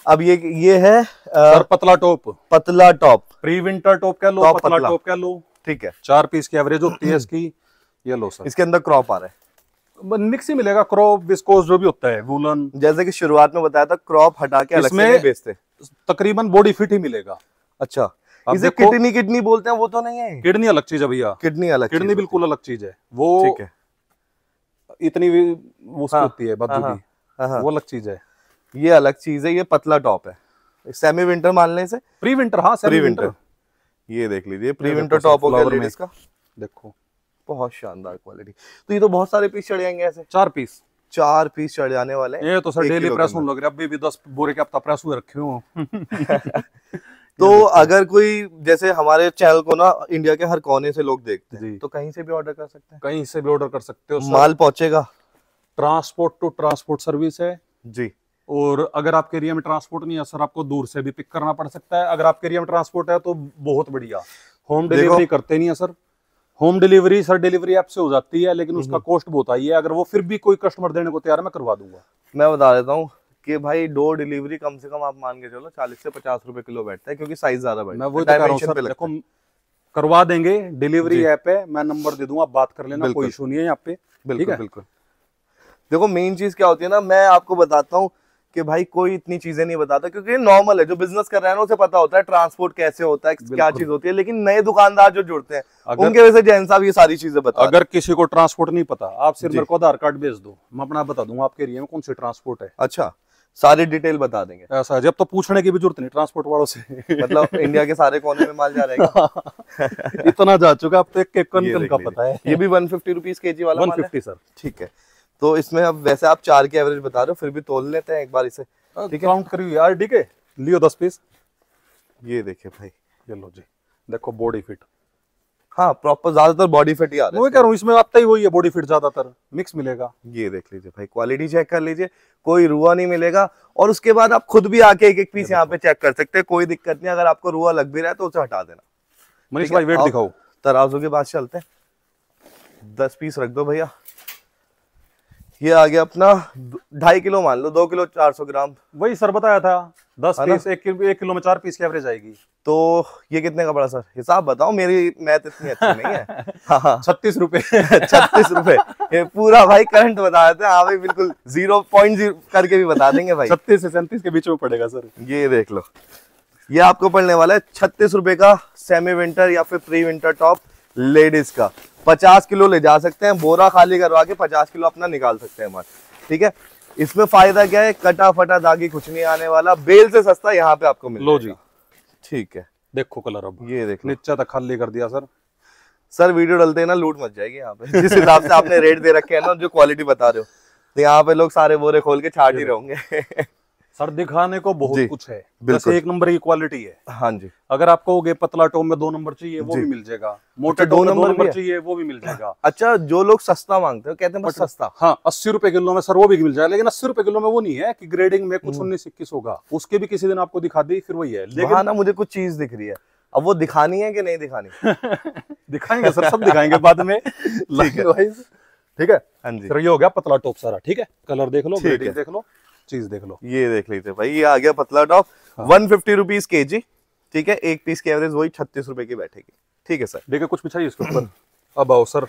अब ये है सर पतला टॉप, पतला टॉप, प्री विंटर टॉप कह लो, टॉप पतला पतला। टॉप कह लो, ठीक है, 4 पीस की एवरेज होती है इसकी। ये लो सर, इसके अंदर क्रॉप आ रहा है, मिक्स ही मिलेगा, क्रॉप विस्कोस जो भी होता है, वूलन, जैसे कि शुरुआत में बताया था क्रॉप हटा के अलग से नहीं बेचते। तकरीबन बॉडी फिट ही मिलेगा। अच्छा, अब इसे देखो, किडनी बोलते हैं, वो तो नहीं है? किडनी अलग चीज है भैया, किडनी अलग, किडनी चीज बिल्कुल अलग चीज है, वो ठीक है, इतनी भी उसकी होती है बद्दू की, हाँ, वो अलग चीज है, ये अलग चीज है। ये पतला टॉप है, सेमी विंटर मान लें इसे, प्री विंटर, हाँ प्री सेमी विंटर। विंटर। ये देख लीजिए, प्री ये विंटर देखो टॉप हो गया फ्लावर में। लेडीज का, देखो बहुत शानदार क्वालिटी। तो ये तो बहुत सारे पीस चढ़ जाएंगे ऐसे, 4 पीस, 4 पीस चढ़ जाने वाले हैं। ये तो सर 1 डेली किलो प्रेस के होने लग रहा है, अभी भी 10 बोरे के हफ्ता प्रेस हुए रखे हो। तो अगर कोई जैसे हमारे चैनल को ना इंडिया के हर कोने से लोग देखते हैं, जी। तो कहीं से भी ऑर्डर कर सकते हैं, कहीं से भी ऑर्डर कर सकते हो सर। माल पहुंचेगा ट्रांसपोर्ट टू ट्रांसपोर्ट सर्विस है, जी। और अगर आपके एरिया में ट्रांसपोर्ट नहीं है सर, आपको दूर से भी पिक करना पड़ सकता है। अगर आपके एरिया में ट्रांसपोर्ट है तो बहुत बढ़िया, होम डिलीवरी करते नहीं है sir. Home delivery sir delivery app से हो जाती है, लेकिन उसका कॉस्ट बहुत आई है। अगर वो फिर भी कोई कस्टमर देने को तैयार है, मैं करवा दूंगा। मैं बता देता हूँ कि भाई डोर डिलीवरी कम से कम आप मान के चलो 40 से 50 रुपए किलो बैठता है, क्योंकि साइज ज्यादा बैठता मैं है, वही तो कह रहा हूँ dimension सर, पे लगता देखो है। करवा देंगे, डिलीवरी ऐप है, मैं नंबर दे दूंगा, आप बात कर लेना, बिल्कुल। कोई इशू नहीं है यहाँ पे। ठीक बिल्कुल है? बिल्कुल। देखो मेन चीज क्या होती है ना, मैं आपको बताता हूँ कि भाई कोई इतनी चीजें नहीं बताता, क्योंकि ये नॉर्मल है, जो बिजनेस कर रहा है ना उसे पता होता है ट्रांसपोर्ट कैसे होता है, क्या चीज होती है। लेकिन नए दुकानदार जो जुड़ते हैं उनके वजह से जैन साहब ये सारी चीजें बता अगर किसी को ट्रांसपोर्ट नहीं पता, आप सिर्फ मेरे को आधार कार्ड भेज दो, मैं अपना बता दूंगा आपके एरिया में कौन सी ट्रांसपोर्ट है। अच्छा, सारी डिटेल बता देंगे। ऐसा है, जब तो पूछने की भी जरूरत नहीं ट्रांसपोर्ट वालों से। मतलब इंडिया के सारे कोने में माल जा रहेगा। इतना जा चुका, अब तो एक ये कन देख का लीजिए। पता है। ये भी 150 रुपीज केजी वाला माल है? 150 सर। ठीक है, तो इसमें अब वैसे आप 4 की एवरेज बता रहे हो, फिर भी तोल लेते हैं एक बार इसे। ठीक है, काउंट करिए यार, ठीक है, लियो 10 पीस। ये देखिए भाई, ये लो जी, देखो बॉडी फिट, हाँ प्रॉपर ज्यादातर बॉडी फिट ही आ रहा मैं कह रहा हूँ इसमें आता ही वही है, बॉडी फिट ज्यादातर मिक्स मिलेगा। है। ये देख लीजिए भाई, क्वालिटी चेक कर लीजिए, कोई रुआ नहीं मिलेगा। और उसके बाद आप खुद भी आके एक एक पीस यहाँ पे चेक कर सकते हैं, कोई दिक्कत नहीं। अगर आपको रुआ लग भी रहा है तो उसे हटा देना। मनीष भाई वेट दिखाओ, तराजू के पास चलते हैं। 10 पीस रख दो भैया। ये आ गया अपना 2.5 किलो, मान लो 2 किलो 400 ग्राम। वही सर बताया था, 10 पीस, 1 किलो में 4 पीस की एवरेज आएगी। तो ये कितने का पड़ा सर? हिसाब बताओ, मेरी मैथ इतनी अच्छी नहीं है। हाँ 36 रुपए। 36 रुपए, ये पूरा भाई करंट बता देते हैं। हाँ भाई बिल्कुल 0.0 करके भी बता देंगे भाई। 36 से 37 के बीच में पड़ेगा सर। ये देख लो, ये आपको पड़ने वाला है 36 रुपए का सेमी विंटर या फिर प्री विंटर टॉप। लेडीज का 50 किलो ले जा सकते हैं, बोरा खाली करवा के 50 किलो अपना निकाल सकते हैं माल। ठीक है, इसमें फायदा क्या है, कटा फटा दागी कुछ नहीं आने वाला, बेल से सस्ता यहाँ पे आपको मिल लो जी, ठीक है। देखो कलर, अब ये देखो नीचे तक खाली कर दिया सर। सर वीडियो डलते हैं ना, लूट मच जाएगी यहाँ पे। जिस हिसाब से आपने रेट दे रखे हैं ना, जो क्वालिटी बता रहे हो, तो यहाँ पे लोग सारे बोरे खोल के छाट ही रहेंगे। सर दिखाने को बहुत कुछ है, बिल्कुल। जैसे 1 नंबर की क्वालिटी है। हाँ जी, अगर आपको पतला टॉप में 2 नंबर चाहिए वो भी मिल जाएगा, मोटे टॉप में 2 नंबर चाहिए वो भी मिल जाएगा। अच्छा, जो लोग सस्ता मांगते हैं कहते हैं बस सस्ता। हाँ, 80 रुपए किलो में सर वो भी मिल जाएगा, लेकिन 80 रुपए किलो में वो नहीं है कि ग्रेडिंग में कुछ 19-21 होगा, उसके भी किसी दिन आपको दिखा दी, फिर वही है। लेकिन ना मुझे कुछ चीज दिख रही है, अब वो दिखानी है कि नहीं दिखानी? दिखाएंगे सर, सब दिखाएंगे बाद में। ठीक है। हाँ जी, फिर ये हो गया पतला टॉप सारा। ठीक है, कलर देख लो, ग्रेडिंग देख लो, चीज देख लो। ये देख लीजिए भाई, ये आ गया पतला टॉप। 150 rupees KG. ठीक है, एक पीस की एवरेज वही 36 रुपए की बैठेगी। ठीक है सर, देखिए कुछ बिछाइए इसके ऊपर। अब आओ सर,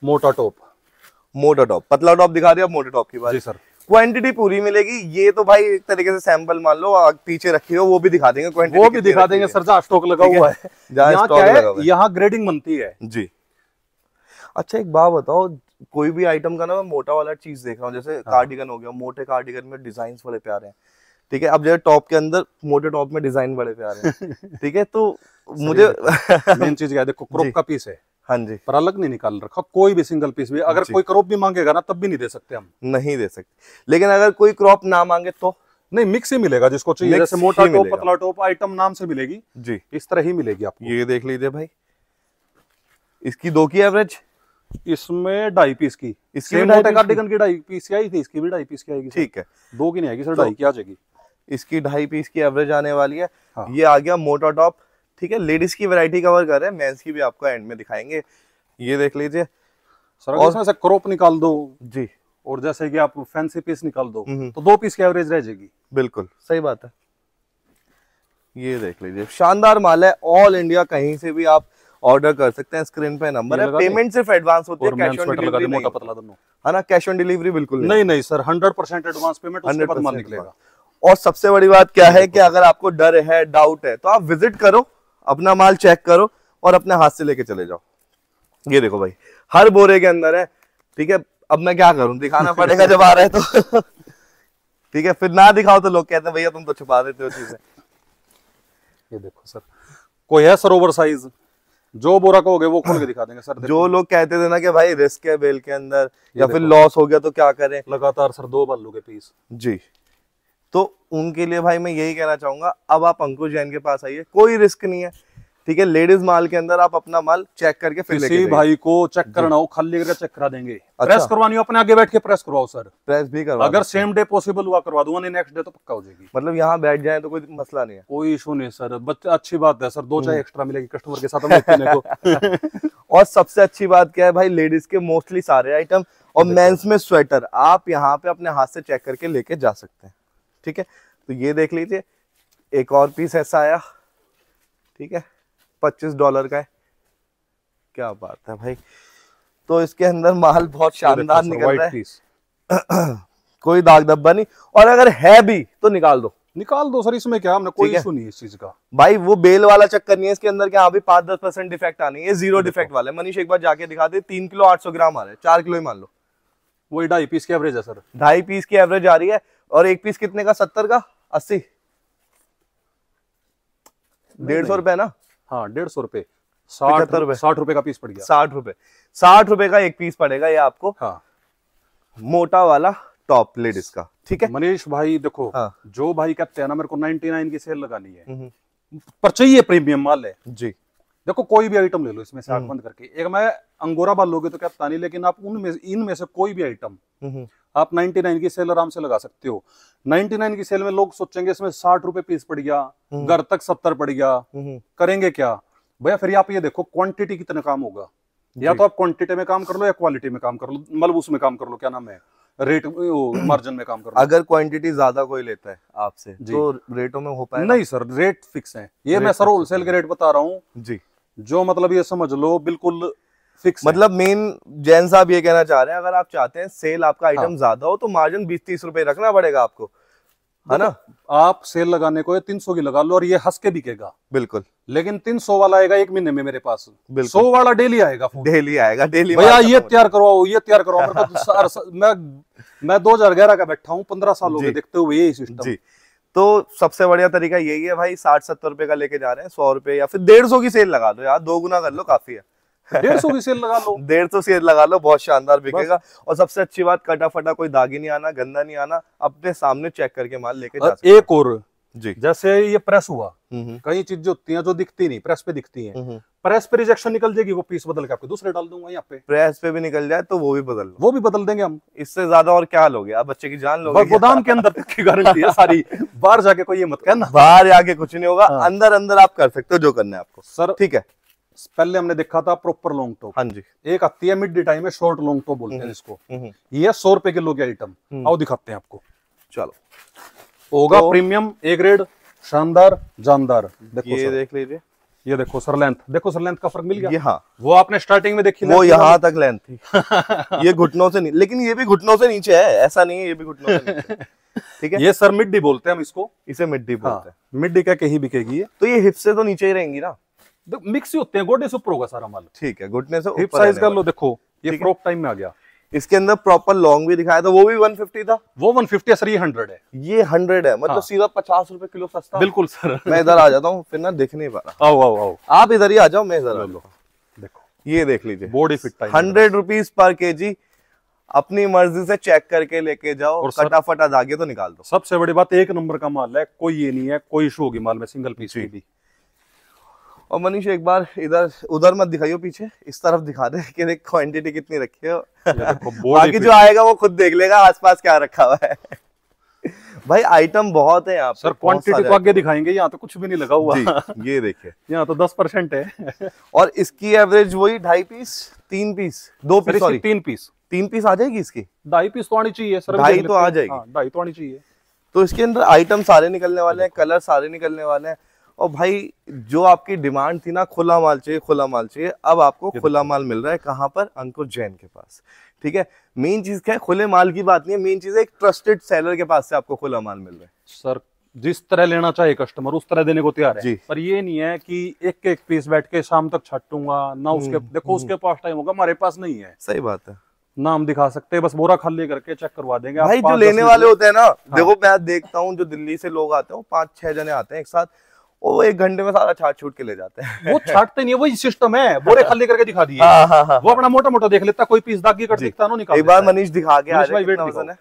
मोटा टॉप। मोटा टॉप, पतला टॉप दिखा दिया, अब मोटे टॉप की बात। जी सर, क्वांटिटी पूरी मिलेगी। ये तो भाई एक तरीके से सैंपल मान लो, पीछे रखी हो वो भी दिखा देंगे, क्वांटिटी वो भी दिखा देंगे सर, जहाँ स्टॉक लगा हुआ है। यहाँ क्या है, यहाँ ग्रेडिंग बनती है जी। अच्छा एक बात बताओ, कोई भी आइटम का ना मैं मोटा वाला चीज देख रहा हूँ, जैसे कार्डिगन हो गया, मोटे कार्डिगन में डिजाइन बड़े प्यारे हैं। ठीक है, अब जैसे टॉप के अंदर मोटे टॉप में डिजाइन बड़े प्यारे हैं। ठीक है, तो मुझे मेन चीज क्या है, देखो क्रॉप का पीस है। हाँ जी, पर अलग नहीं निकाल रखा कोई भी सिंगल पीस भी। अगर कोई क्रॉप भी मांगेगा ना तब भी नहीं दे सकते हम, नहीं दे सकते। लेकिन अगर कोई क्रॉप ना मांगे तो नहीं, मिक्स ही मिलेगा जिसको चाहिए। जैसे मोटा टॉप, पतला टॉप आइटम नाम से मिलेगी जी, इस तरह ही मिलेगी आपको। ये देख लीजिए भाई, इसकी 2 की एवरेज, इसमें 2.5 पीस की, इसकी मोटे कार्डिगन की 2.5 पीस की आई थी, इसकी भी 2.5 पीस की आएगी। ठीक है, 2 की नहीं आएगी सर, 2.5 की आ जाएगी। इसकी 2.5 पीस की एवरेज आने वाली है। ये आ गया मोटा टॉप। ठीक है, लेडीज की वैरायटी कवर कर रहे हैं, मेंस की भी आपको एंड में दिखाएंगे। ये देख लीजिए सर, और इसमें से क्रॉप निकाल दो जी, और जैसे कि आप फैंसी पीस निकाल दो तो 2 पीस की एवरेज रह जाएगी। बिल्कुल सही बात है। ये देख लीजिए, शानदार माल है, ऑल इंडिया कहीं से भी आप ऑर्डर कर सकते हैं। स्क्रीन पे नंबर है, पेमेंट सिर्फ एडवांस होती है, कैश ऑन डिलीवरी नहीं, पतला दोनों है ना, कैश ऑन डिलीवरी बिल्कुल नहीं सर, 100% एडवांस पेमेंट, उसके बाद माल निकलेगा। और सबसे बड़ी बात क्या है कि अगर आपको डर है, डाउट है, तो आप विजिट करो, अपना माल चेक करो और अपने हाथ से लेके चले जाओ। ये देखो भाई, हर बोरे के अंदर है। ठीक है, अब मैं क्या करूं, दिखाना पड़ेगा जब आ रहा है तो। ठीक है, फिर ना दिखाओ तो लोग कहते हैं भैया तुम तो छुपा देते हो चीजें। ये देखो सर, कोई है सर ओवर साइज, जो बोरा कहोगे वो खोल के दिखा देंगे सर। जो लोग कहते थे ना कि भाई रिस्क है बेल के अंदर, या फिर लॉस हो गया तो क्या करें, लगातार सर 2 बालू के पीस जी, तो उनके लिए भाई मैं यही कहना चाहूंगा, अब आप अंकुश जैन के पास आइए, कोई रिस्क नहीं है। ठीक है, लेडीज माल के अंदर आप अपना माल चेक करके फिर लेके किसी भाई को चेक करना हो, खाली करके चेक करा देंगे। प्रेस करवानी हो अपने आगे बैठ के प्रेस करवाओ सर, प्रेस भी करवा, अगर सेम डे पॉसिबल हुआ करवा दूंगा, नहीं नेक्स्ट डे तो पक्का हो जाएगी। मतलब यहाँ बैठ जाए तो कोई मसला नहीं है, कोई इशू नहीं सर। बच्चे अच्छी बात है सर, 2 चाय एक्स्ट्रा मिलेगी कस्टमर के साथ पीने को। और सबसे अच्छी बात क्या है भाई, लेडीज के मोस्टली सारे आइटम और मेंस में स्वेटर आप यहाँ पे अपने हाथ से चेक करके लेके जा सकते हैं। ठीक है, तो ये देख लीजिए, एक और पीस ऐसा आया। ठीक है, $25 का है, क्या बात है भाई। तो इसके अंदर माल बहुत शानदार निकल रहा है, कोई दाग धब्बा नहीं, और अगर है भी तो निकाल दो सर, इसमें क्या, हमने कोई इशू नहीं है इस चीज का भाई। वो बेल वाला चक्कर नहीं है इसके अंदर, क्या अभी 5-10% डिफेक्ट आनी है, 0 डिफेक्ट वाला है। मनीष एक बार जाके दिखा दे, 3 किलो 800 ग्राम आ रहा है, 4 किलो ही मान लो, वही 2.5 पीस की एवरेज है सर। 2.5 पीस की एवरेज आ रही है, और एक पीस कितने का, 70 का 80, 150 रुपए ना। हाँ, 150 रुपए, 60 रुपए का पीस पड़ गया। 60 रुपए का एक पीस पड़ेगा ये आपको। हाँ, मोटा वाला टॉप लेडीज का। ठीक है मनीष भाई, देखो जो भाई कहते हैं ना मेरे को 99 की सेल लगानी है, पर चाहिए प्रीमियम माल है जी। देखो कोई भी आइटम ले लो इसमें से आंख बंद करके, एक मैं अंगोरा बाल लोगे तो क्या पता नहीं, लेकिन आप इनमें से कोई भी आइटम आप 99 की सेल आराम से लगा सकते हो। 99 की सेल में लोग सोचेंगे इसमें 60 रुपए पीस पड़ गया, घर तक 70 पड़ गया, करेंगे क्या भैया? फिर आप ये देखो क्वांटिटी कितना काम होगा, या तो आप क्वांटिटी में काम कर लो या क्वालिटी में काम कर लो, मतलब उसमें काम कर लो, क्या नाम है, रेट मार्जिन में काम कर लो। अगर क्वांटिटी ज्यादा कोई लेता है आपसे तो रेटों में हो पाएगा? नहीं सर, रेट फिक्स है, ये मैं सर होलसेल के रेट बता रहा हूँ जी, जो मतलब ये समझ लो बिल्कुल फिक्स। मतलब मेन जैन साहब ये कहना चाह रहे हैं, अगर आप चाहते हैं सेल आपका आइटम ज्यादा हो तो मार्जिन 20-30 रुपए रखना पड़ेगा आपको। है ना। आप सेल लगाने को 300 की लगा लो और ये हंस के बिकेगा, बिल्कुल। लेकिन 300 वाला आएगा 1 महीने में मेरे पास, 100 वाला डेली आएगा फोन। डेली आएगा, डेली भैया ये तैयार करवाओ, ये तैयार करवाओ। मेरे को मैं 2011 का बैठा हूँ, 15 साल हो गए देखते हुए यही सिस्टम जी। तो सबसे बढ़िया तरीका यही है भाई, 60-70 रुपए का लेके जा रहे हैं, 100 रुपए या फिर 150 की सेल लगा दो यार, 2 गुना कर लो, काफी है। 150 की सेल लगा लो, 150 सेल लगा लो, बहुत शानदार बिकेगा। और सबसे अच्छी बात, कटा फटा कोई दागी नहीं आना, गंदा नहीं आना, अपने सामने चेक करके माल लेके जा सकते। एक और जी, जैसे ये प्रेस हुआ, कई चीजें होती हैं जो दिखती नहीं, प्रेस पे दिखती हैं। प्रेस पे रिजेक्शन निकल जाएगी, वो पीस बदल के आपके दूसरे डाल दूंगा यहाँ पे। प्रेस पे भी निकल जाए तो वो भी बदल लो, वो भी बदल देंगे हम। इससे ज्यादा और क्या लोगे आप, बच्चे की जान लोगे। गोदाम के अंदर तक की गारंटी है सारी, बाहर जाके कोई ये मत कहना। बाहर जाके कुछ नहीं होगा, अंदर अंदर आप कर सकते हो जो करना है आपको सर। ठीक है। पहले हमने देखा था प्रॉपर लॉन्ग टॉप, हाँ जी। एक आती है मिड डे टाइम में, शॉर्ट लॉन्ग टॉप बोलते हैं इसको। ये 100 रुपए किलो की आइटम, आओ दिखाते हैं आपको। चलो, होगा प्रीमियम, ए ग्रेड, शानदार, जानदार। देखो ये देख लीजिए, ये देखो सर लेंथ, देखो सर लेंथ का फर्क मिल गया। ये हाँ, वो आपने स्टार्टिंग में देखी, वो यहाँ तक लेंथ थी। ये घुटनों से नहीं, लेकिन ये भी घुटनों से नीचे है, ऐसा नहीं है ये भी घुटनों से नीचे। ठीक है, ये सर मिड्डी बोलते हैं हम इसको, इसे मिड्डी बोलते हैं। मिड्डी क्या कहीं बिकेगी ये, तो ये हिप से तो नीचे ही रहेंगी ना, मिक्स ही होते हैं, गोडे से ऊपर होगा सारा माल। ठीक है, घुटने से हिप साइज कर लो, देखो ये फ्रॉक टाइम में आ गया। इसके अंदर प्रॉपर लॉन्ग भी दिखाया था, वो भी 150 था। वो 150 है सर, ये 100 है। ये 100 है, मतलब सीधा 50 रुपए किलो सस्ता। बिल्कुल सर। मैं इधर आ जाता हूँ, फिर ना दिख नहीं पा रहा। आओ आओ आओ, आप इधर ही आ जाओ, मैं इधर आ जाऊँ। देखो ये देख लीजिए, body fit time, 100 rupees per KG, अपनी मर्जी से चेक करके लेके जाओ, और कटाफटा धागे तो निकाल दो। सबसे बड़ी बात, 1 नंबर का माल है, कोई ये नहीं है कोई इशू होगी माल में सिंगल पीस की भी। और मनीष एक बार इधर उधर मत दिखाइयो, पीछे इस तरफ दिखा दे कि देख क्वांटिटी कितनी रखी है। बाकी जो आएगा वो खुद देख लेगा आसपास क्या रखा हुआ है। भाई आइटम बहुत है यहाँ सर, क्वांटिटी तो आगे दिखाएंगे, यहाँ तो कुछ भी नहीं लगा हुआ। ये देखिए, यहाँ तो 10% है। और इसकी एवरेज वही 2.5 piece, 3 piece, 2 piece, sorry 3 piece, 3 piece आ जाएगी इसकी। 2.5 पीस तो आनी चाहिए सर, 2.5 तो आ जाएगी, 2.5 तो आनी चाहिए। तो इसके अंदर आइटम सारे निकलने वाले हैं, कलर सारे निकलने वाले हैं। और भाई जो आपकी डिमांड थी ना, खुला माल चाहिए, खुला माल चाहिए, अब आपको खुला माल मिल रहा है। कहाँ पर? अंकुर जैन के पास। ठीक है, मेन चीज क्या है, खुले माल की बात नहीं है, मेन चीज है एक ट्रस्टेड सेलर के पास से आपको खुला माल मिल रहा है। सर जिस तरह लेना चाहे कस्टमर उस तरह देने को तैयार है, पर ये नहीं है कि एक एक पीस बैठ के शाम तक छाटूंगा ना, उसके देखो उसके पास टाइम होगा, हमारे पास नहीं है। सही बात है, ना हम दिखा सकते, बस बोरा खाली करके चेक करवा देंगे। भाई जो लेने वाले होते हैं ना, देखो मैं देखता हूँ जो दिल्ली से लोग आते हैं, 5-6 जने आते हैं एक साथ, वो 1 घंटे में सारा छाट छूट के ले जाते हैं। वो छाटते नहीं है, वही सिस्टम है, बोरे खाली करके दिखा दिए। वो अपना मोटा मोटा देख लेता, कोई पीस दागी कर दिखता ना, निकाल। एक बार मनीष दिखा के आ जाए कितना वजन है।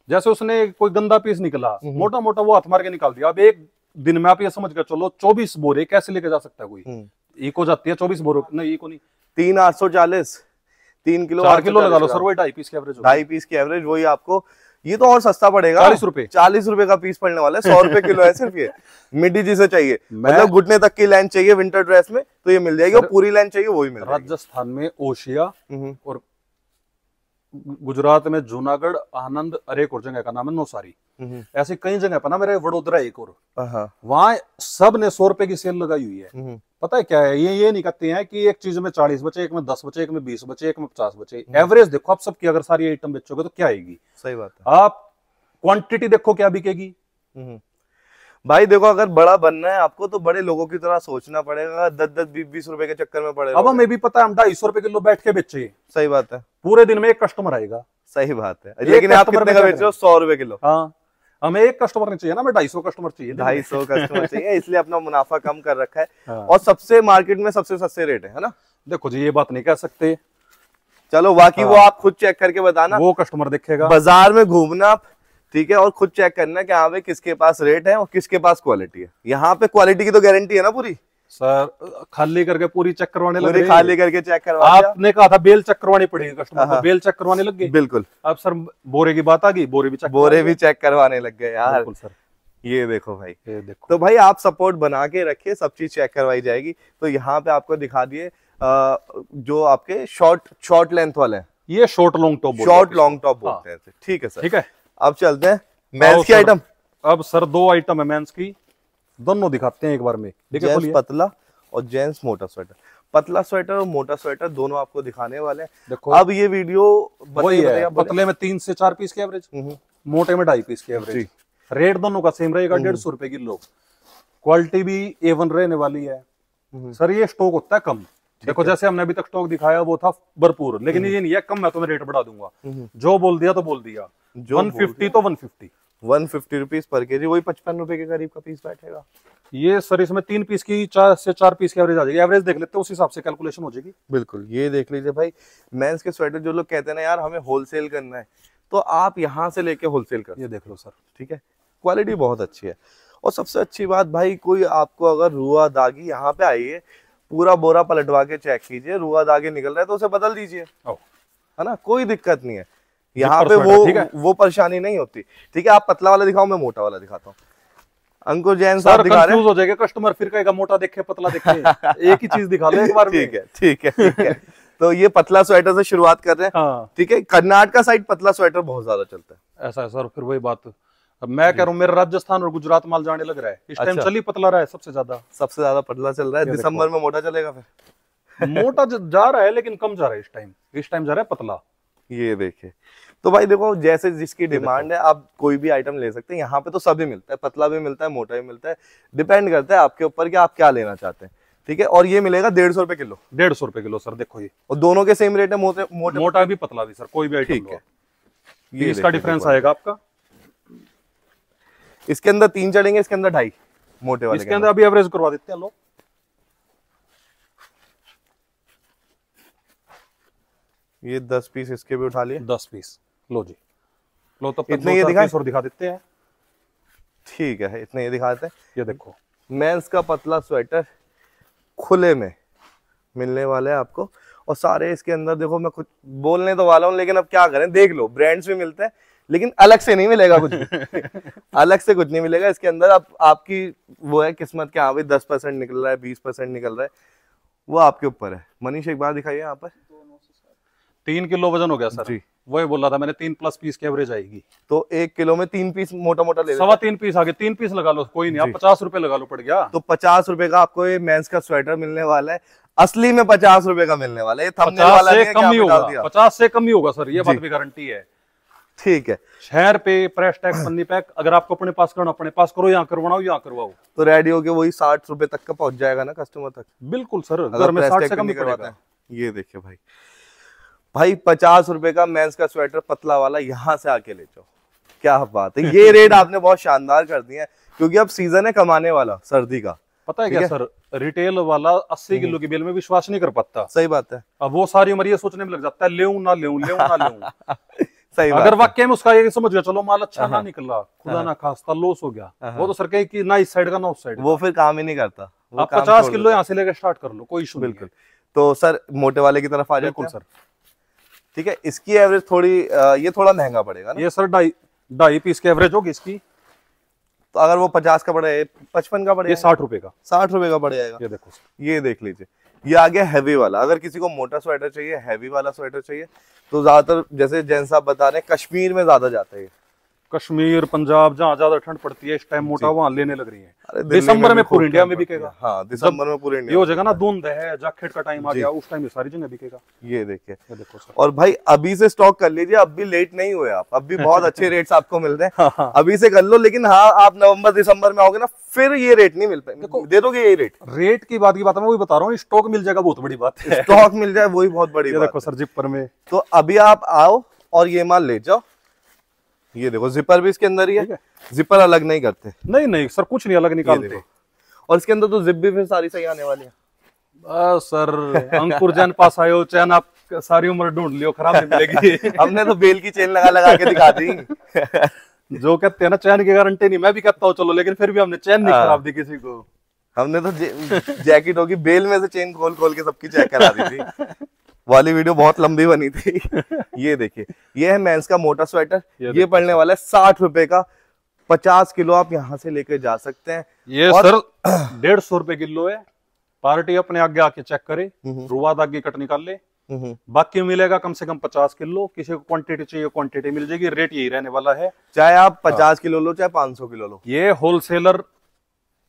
जैसे उसने कोई गंदा पीस निकला, मोटा मोटा वो हाथ मार के निकाल दिया। अब एक दिन में आप ये समझ कर चलो 24 बोरे कैसे लेके जा सकता है कोई। इको जाती है 24 बोरे, नहीं इको नहीं, 3,840, 3 किलो 4 किलो लगा लो सर, वही 2.5 पीस की एवरेज, 2.5 पीस की एवरेज, वही आपको ये तो और सस्ता पड़ेगा, 40 रुपए, 40 रुपए का पीस पड़ने वाला है। 100 रुपए किलो है सिर्फ ये। मिड्डी जिसे चाहिए, मतलब घुटने तक की लाइन चाहिए विंटर ड्रेस में तो ये मिल जाएगी, और पूरी लाइन चाहिए वो भी मिल जाएगी। राजस्थान में ओशिया और गुजरात में जूनागढ़, आनंद, और एक और जगह का नाम है नौसारी, ऐसी कई जगह पर ना, मेरे वडोदरा एक और, वहां सब ने 100 रुपए की सेल लगाई हुई है। पता है क्या है, ये नहीं कहते हैं कि एक चीज में 40 बचे, एक में 10 बचे, एक में 20 बचे, एक में 50 बचे। एवरेज देखो आप सबकी, अगर सारी आइटम बेचोगे तो क्या आएगी। सही बात है। आप क्वांटिटी देखो क्या बिकेगी। भाई देखो, अगर बड़ा बनना है आपको तो बड़े लोगों की तरह सोचना पड़ेगा, 10-10, 20-20 रुपए के चक्कर में पड़ेगा। अब हमें भी पता है हम 250 रुपए किलो बैठ के बेचे। सही बात है, पूरे दिन में एक कस्टमर आएगा। सही बात है, लेकिन आप कितने का बेच रहे हो? 100 रुपए किलो। हाँ, हमें एक कस्टमर नहीं चाहिए ना, हमें 250 कस्टमर चाहिए। 250 कस्टमर चाहिए, इसलिए अपना मुनाफा कम कर रखा है। और सबसे मार्केट में सबसे सस्ते रेट है ना। देखो जी, ये बात नहीं कह सकते, चलो बाकी वो आप खुद चेक करके बताना, वो कस्टमर देखेगा। बाजार में घूमना, ठीक है, और खुद चेक करना कि हाँ भाई किसके पास रेट है और किसके पास क्वालिटी है। यहाँ पे क्वालिटी की तो गारंटी है ना पूरी। सर खाली करके पूरी चेक करवाने लग गए, खाली करके चेक करवा, आपने कहा था बेल चेक करवानी पड़ेगी कस्टमर को, बेल चेक करवाने लग गए। बिल्कुल। अब सर बोरे की बात आ गई, बोरे भी चेक करवाने लग गए यार। बिल्कुल सर, ये देखो भाई, ये देखो। तो भाई आप सपोर्ट बना के रखिए, सब चीज चेक करवाई जाएगी। तो यहाँ पे आपको दिखा दिए जो आपके शॉर्ट लेंथ वाले हैं, ये शॉर्ट लॉन्ग टॉप बोलते हैं। ठीक है सर, ठीक है। अब चलते हैं मेंस की आइटम। अब सर 2 आइटम है मेंस की, दोनों दिखाते हैं एक बार में। जेंट्स पतला और जेंट्स मोटा स्वेटर। पतला स्वेटर और मोटा स्वेटर दोनों आपको दिखाने वाले हैं। देखो अब ये वीडियो वही है, पतले में 3 से 4 पीस की एवरेज, मोटे में 2.5 पीस की एवरेज। रेट दोनों का सेम रहेगा, 150 रुपए किलो। क्वालिटी भी A1 रहने वाली है सर। ये स्टॉक होता है कम, देखो जैसे हमने अभी तक स्टॉक दिखाया वो था भरपूर, लेकिन ये नहीं है कम मैं तुम्हें रेट बढ़ा दूंगा। जो बोल दिया तो बोल दिया। 150 तो 150, 150 रुपीज पर केजी, वही 55 रुपए के करीब का पीस बैठेगा। ये सर इसमें 3 पीस की 4 से 4 पीस की एवरेज आ जाएगी। एवरेज देख लेते हैं, उस हिसाब से कैलकुलेशन हो जाएगी। बिल्कुल, ये देख लीजिए भाई, मेंस के स्वेटर जो लोग कहते हैं ना यार हमें होलसेल करना है, तो आप यहाँ से लेके होलसेल कर, ये देख लो सर, ठीक है, क्वालिटी बहुत अच्छी है। और सबसे अच्छी बात भाई, कोई आपको अगर रुआ दागी, यहाँ पे आइए पूरा बोरा पलटवा के चेक कीजिए, रुआ दागी निकल रहा है तो उसे बदल दीजिए, है ना, कोई दिक्कत नहीं है। यहाँ पे वो परेशानी नहीं होती। ठीक है, आप पतला वाला दिखाओ, मैं मोटा वाला दिखाता हूँ। अंकुर जैन साहब दिखा रहे हैं, हो जाएगा कस्टमर, फिर कहेगा मोटा देखे पतला देखे। एक ही चीज दिखा लो एक बार में। ठीक है ठीक है ठीक है। तो ये पतला स्वेटर से शुरुआत कर रहे हैं। हाँ। ठीक है, कर्नाटका साइड पतला स्वेटर बहुत ज्यादा चलता है। ऐसा है सर, फिर वही बात, अब मैं कह रहा हूँ मेरा राजस्थान और गुजरात माल जाने लग रहा है इस टाइम। चली पतला रहा है सबसे ज्यादा पतला चल रहा है। दिसंबर में मोटा चलेगा फिर। मोटा जा रहा है लेकिन कम जा रहा है इस टाइम जा रहा है पतला। ये देखिए, तो भाई देखो जैसे जिसकी डिमांड है आप कोई भी आइटम ले सकते हैं। यहाँ पे तो सभी मिलता है, पतला भी मिलता है, मोटा भी मिलता है, डिपेंड करता है आपके ऊपर कि आप क्या लेना चाहते हैं। ठीक है, और ये मिलेगा 150 रुपए किलो। 150 रुपए किलो सर, देखो ये, और दोनों के सेम रेट है, मोटा भी पतला भी सर, कोई भी आइटम लो। ये इसका डिफरेंस आएगा आपका। इसके अंदर 3 चढ़ेंगे, इसके अंदर 2.5 मोटे वाले। इसके अंदर अभी एवरेज करवा देते हैं, लो ये 10 पीस इसके भी उठा लिए। 10 पीस लो जी, लो तब तक इतने ये दिखाएं और दिखा देते हैं। ठीक है, इतने ये दिखाते हैं। ये देखो मेंस का पतला स्वेटर खुले में मिलने वाला है आपको। और सारे इसके अंदर देखो, मैं कुछ बोलने तो वाला हूँ लेकिन अब क्या करें, देख लो, ब्रांड्स भी मिलते हैं लेकिन अलग से नहीं मिलेगा कुछ भी। अलग से कुछ नहीं मिलेगा इसके अंदर। अब आपकी वो है किस्मत के, हाँ भाई 10% निकल रहा है, 20% निकल रहा है, वो आपके ऊपर है। मनीष एक बार दिखाइए यहाँ पर। 3 किलो वजन हो गया सर जी, वही बोल रहा था मैंने, 3+ पीस की एवरेज आएगी। तो 1 किलो में 3 पीस मोटा मोटा ले, 3.25 पीस आगे, 3 पीस लगा लो, कोई नहीं, आप 50 रुपए लगा लो, पड़ गया। तो 50 रुपए का आपको ये मेंस का स्वेटर मिलने वाला है। असली में 50 रुपए का मिलने वाला है। 50 से कम ही होगा, 50 से कम ही होगा सर, ये बात भी गारंटी है। ठीक है, शहर पे प्रेस टैग पन्नी पैक अगर आपको अपने पास करना, अपने पास करो, यहाँ करवाओ, यहाँ करवाओ, तो रेडी होके वही 60 रुपए तक का पहुंच जाएगा ना कस्टमर तक। बिल्कुल सर, घर में 60 से कम नहीं पड़ेगा। ये देखिए भाई 50 रुपए का मेंस का स्वेटर पतला वाला, यहाँ से आके ले जाओ, क्या बात है। ये रेट आपने बहुत शानदार कर दिया है, क्योंकि अब सीजन है कमाने वाला सर्दी का। पता है क्या सर, रिटेल वाला 80 किलो की बेल में विश्वास नहीं कर पाता। सही बात है। अब वो सारी उम्र ये सोचने में लग जाता है, ले ना ले ना सही बात अगर वाक्य में उसका ये समझ गया, चलो माल अच्छा ना निकला, खुदा ना खास्ता लॉस हो गया, वो तो सर कहे कि ना इस साइड का ना उस साइड, वो फिर काम ही नहीं करता। आप 50 किलो यहाँ से लेकर स्टार्ट कर लो, कोई इशू नहीं। बिल्कुल। तो सर मोटे वाले की तरफ आ जाते हैं। सर ठीक है, इसकी एवरेज थोड़ी ये थोड़ा महंगा पड़ेगा ना। ये सर 2.5 पीस की एवरेज होगी इसकी। तो अगर वो 50 का पड़े, 55 का पड़े, ये 60 रुपए का, 60 रुपए का पड़ जाएगा। ये देखो, ये देख लीजिए, ये आ गया हैवी वाला। अगर किसी को मोटा स्वेटर चाहिए, हैवी वाला स्वेटर चाहिए, तो ज्यादातर जैसे जैन साहब बता रहे हैं कश्मीर में ज्यादा जाता है। कश्मीर, पंजाब, जहाँ ज्यादा ठंड पड़ती है इस टाइम मोटा वहां लेने लग रही है। दिसंबर में पूरी इंडिया में बिकेगा। हाँ, दिसंबर में पूरी इंडिया ये हो जाएगा ना, धुंध है, जैकेट का टाइम आ गया, उस टाइम ये सारी जगह बिकेगा। ये देखिए, ये देखो सर। और भाई अभी से स्टॉक कर लीजिए, अब भी लेट नहीं हुए आप, अब भी बहुत अच्छे रेट्स आपको मिल रहे हैं। अभी से कर लो, लेकिन हाँ आप नवंबर दिसंबर में आओगे ना, फिर ये रेट नहीं मिल पाएंगे। दे दोगे यही रेट की बात मैं वही बता रहा हूँ, स्टॉक मिल जाएगा, बहुत बड़ी बात है। स्टॉक मिल जाए वही बहुत बड़ी बात है। देखो सर जिपर में, तो अभी आप आओ और ये माल ले जाओ। ये देखो, जिपर भी इसके अंदर ही है, जिपर अलग नहीं करते। नहीं सर, कुछ नहीं अलग निकालते। और इसके अंदर तो जिप भी फिर सारी सही आने वाली है। सर अंकुर जैन पास आयो, चैन आप सारी उम्र ढूंढ लियो, खराब नहीं मिलेगी। हमने तो बेल की चेन लगा लगा के दिखा दी। जो कहते हैं ना चैन की गारंटी नहीं, मैं भी कहता हूँ चलो, लेकिन फिर भी हमने चैन नहीं खराब दी किसी को। हमने तो जैकेट होगी, बेल में से चेन खोल खोल के सबकी चेक करा दी थी। वाली वीडियो बहुत लंबी बनी थी। ये देखिए, ये है मेंस का मोटा स्वेटर। ये पड़ने वाला है 60 रुपए का। 50 किलो आप यहाँ से लेके जा सकते हैं। ये सर 150 रुपए किलो है। पार्टी अपने आगे आके चेक करे, रुआ दागी कट निकाल ले, बाकी मिलेगा कम से कम 50 किलो। किसी को क्वांटिटी चाहिए क्वांटिटी मिल जाएगी, रेट यही रहने वाला है। चाहे आप 50 किलो लो, चाहे 500 किलो लो। ये होलसेलर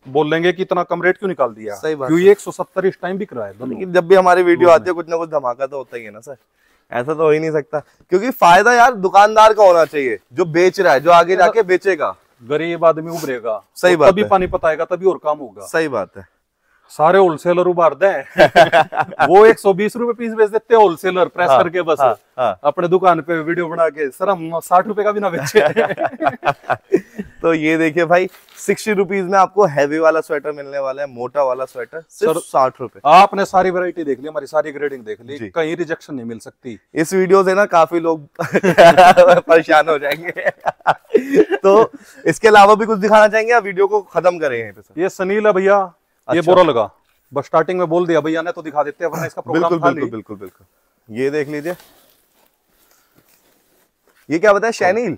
बोलेंगे कि इतना कम रेट क्यों निकाल दिया, सही बात, क्योंकि 170 इस टाइम बिक रहा है। लेकिन जब भी हमारी वीडियो आती है कुछ ना कुछ धमाका तो होता ही है ना सर, ऐसा तो हो ही नहीं सकता। क्योंकि फायदा यार दुकानदार का होना चाहिए, जो बेच रहा है, जो आगे जाके बेचेगा। गरीब आदमी उभरेगा, सही तो बात तभी है। पानी पताएगा, तभी और काम होगा। सही बात है। सारे होलसेलर उबार दें वो 120 रुपए पीस बेच देते हैं होलसेलर, प्रेस हाँ, करके बस हाँ। अपने दुकान पे वीडियो बना के, सर हम 60 रुपए का भी ना बेचे तो ये देखिए भाई 60 रुपीज में आपको हैवी वाला स्वेटर मिलने वाला है, मोटा वाला स्वेटर सिर्फ 60 रुपए। आपने सारी वैरायटी देख ली, हमारी सारी ग्रेडिंग देख ली, जी। कहीं रिजेक्शन नहीं मिल सकती। इस वीडियो से ना काफी लोग परेशान हो जाएंगे। तो इसके अलावा भी कुछ दिखाना चाहेंगे या वीडियो को खत्म करें यहीं पे सर? ये सनील है भैया, ये अच्छा। बोरा लगा, बस स्टार्टिंग में बोल दिया भैया ने तो दिखा देते हैं, वरना इसका प्रोग्राम बिल्कुल था बिल्कुल नहीं। बिल्कुल बिल्कुल। ये देख लीजिए, ये क्या बताया, शैनील?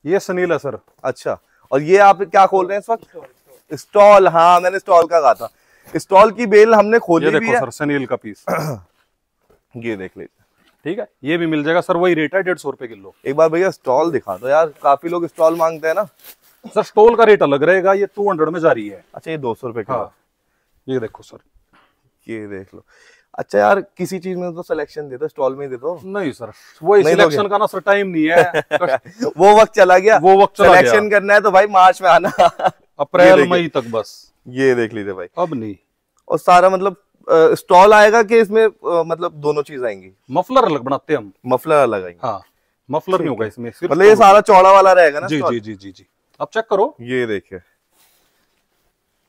ये सनील है सर। अच्छा, और ये आप क्या खोल रहे हैं इस वक्त? स्टॉल। हाँ, मैंने स्टॉल का कहा था। स्टॉल की बेल हमने खोली ये भी देखो है। सर सनील का पीस ये देख लीजिए, ठीक है, ये भी मिल जाएगा सर, वही रेट है 150 रुपए किलो। एक बार भैया स्टॉल दिखा दो यार, काफी लोग स्टॉल मांगते हैं ना। सर स्टॉल का रेट अलग रहेगा, ये 200 में जा रही है। अच्छा, ये 200 रुपए का। हाँ, ये देखो सर, ये देख लो। अच्छा यार, किसी चीज में तो सिलेक्शन दे दो, स्टॉल में दे दो। नहीं सर, वही नहीं सिलेक्शन दोगे? का ना सर टाइम नहीं है वो वक्त चला गया, वो वक्त चला गया। सिलेक्शन करना है तो भाई मार्च में आना। अप्रैल देखिए। मई तक बस, ये देख लीजिए भाई, अब नहीं। और सारा मतलब स्टॉल आएगा कि इसमें मतलब दोनों चीज आएंगी? मफलर अलग बनाते हैं हम। मफलर अलग आएंगे? हाँ, मफलर नहीं होगा इसमें, सिर्फ मतलब ये सारा चौड़ा वाला रहेगा ना जी stall? जी जी जी जी। अब चेक करो, ये देखिए,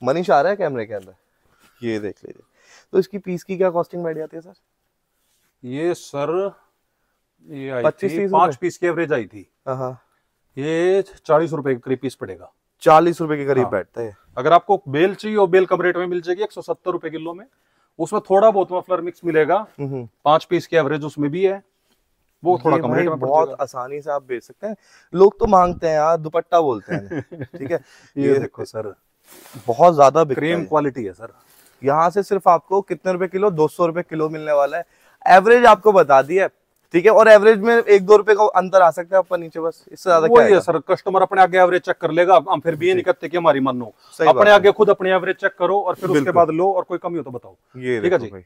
मनीष आ रहा है कैमरे के अंदर, ये देख लीजिए। तो इसकी पीस की क्या कॉस्टिंग बैठ जाती है सर? ये सर ये आई 25-30 थी, रुपए? 5 पीस की एवरेज आई थी, हाँ, ये 40 रुपए के करीब पीस पड़ेगा। 40 रुपए के करीब हाँ। बैठता है। अगर आपको बेल चाहिए और बेल कम रेट में मिल जाएगी 170 रुपए किलो में, उसमें थोड़ा बहुत मफलर मिक्स मिलेगा, 5 पीस की एवरेज उसमें भी है, वो थोड़ा ये कम भाई रेट में पड़ बहुत जाएगा। आसानी से आप बेच सकते हैं। लोग तो मांगते हैं यार, दुपट्टा बोलते हैं। ठीक है, ये देखो सर, बहुत ज्यादा बिकता क्रीम है। क्वालिटी है सर। यहाँ से सिर्फ आपको कितने रुपए किलो? 200 रुपए किलो मिलने वाला है। एवरेज आपको बता दी है, ठीक है, और एवरेज में 1-2 रुपए का अंतर आ सकता है ऊपर नीचे, बस इससे ज्यादा क्या वही है है? सर, कस्टमर अपने आगे एवरेज चेक कर लेगा, हम फिर भी ये नहीं कहते कि हमारी मानो, सही बात अपने है। आगे खुद अपनी एवरेज चेक करो और फिर उसके बिल्कुल। बाद लो, और कोई कमी हो तो बताओ। ये ठीक है देखो जी। भाई,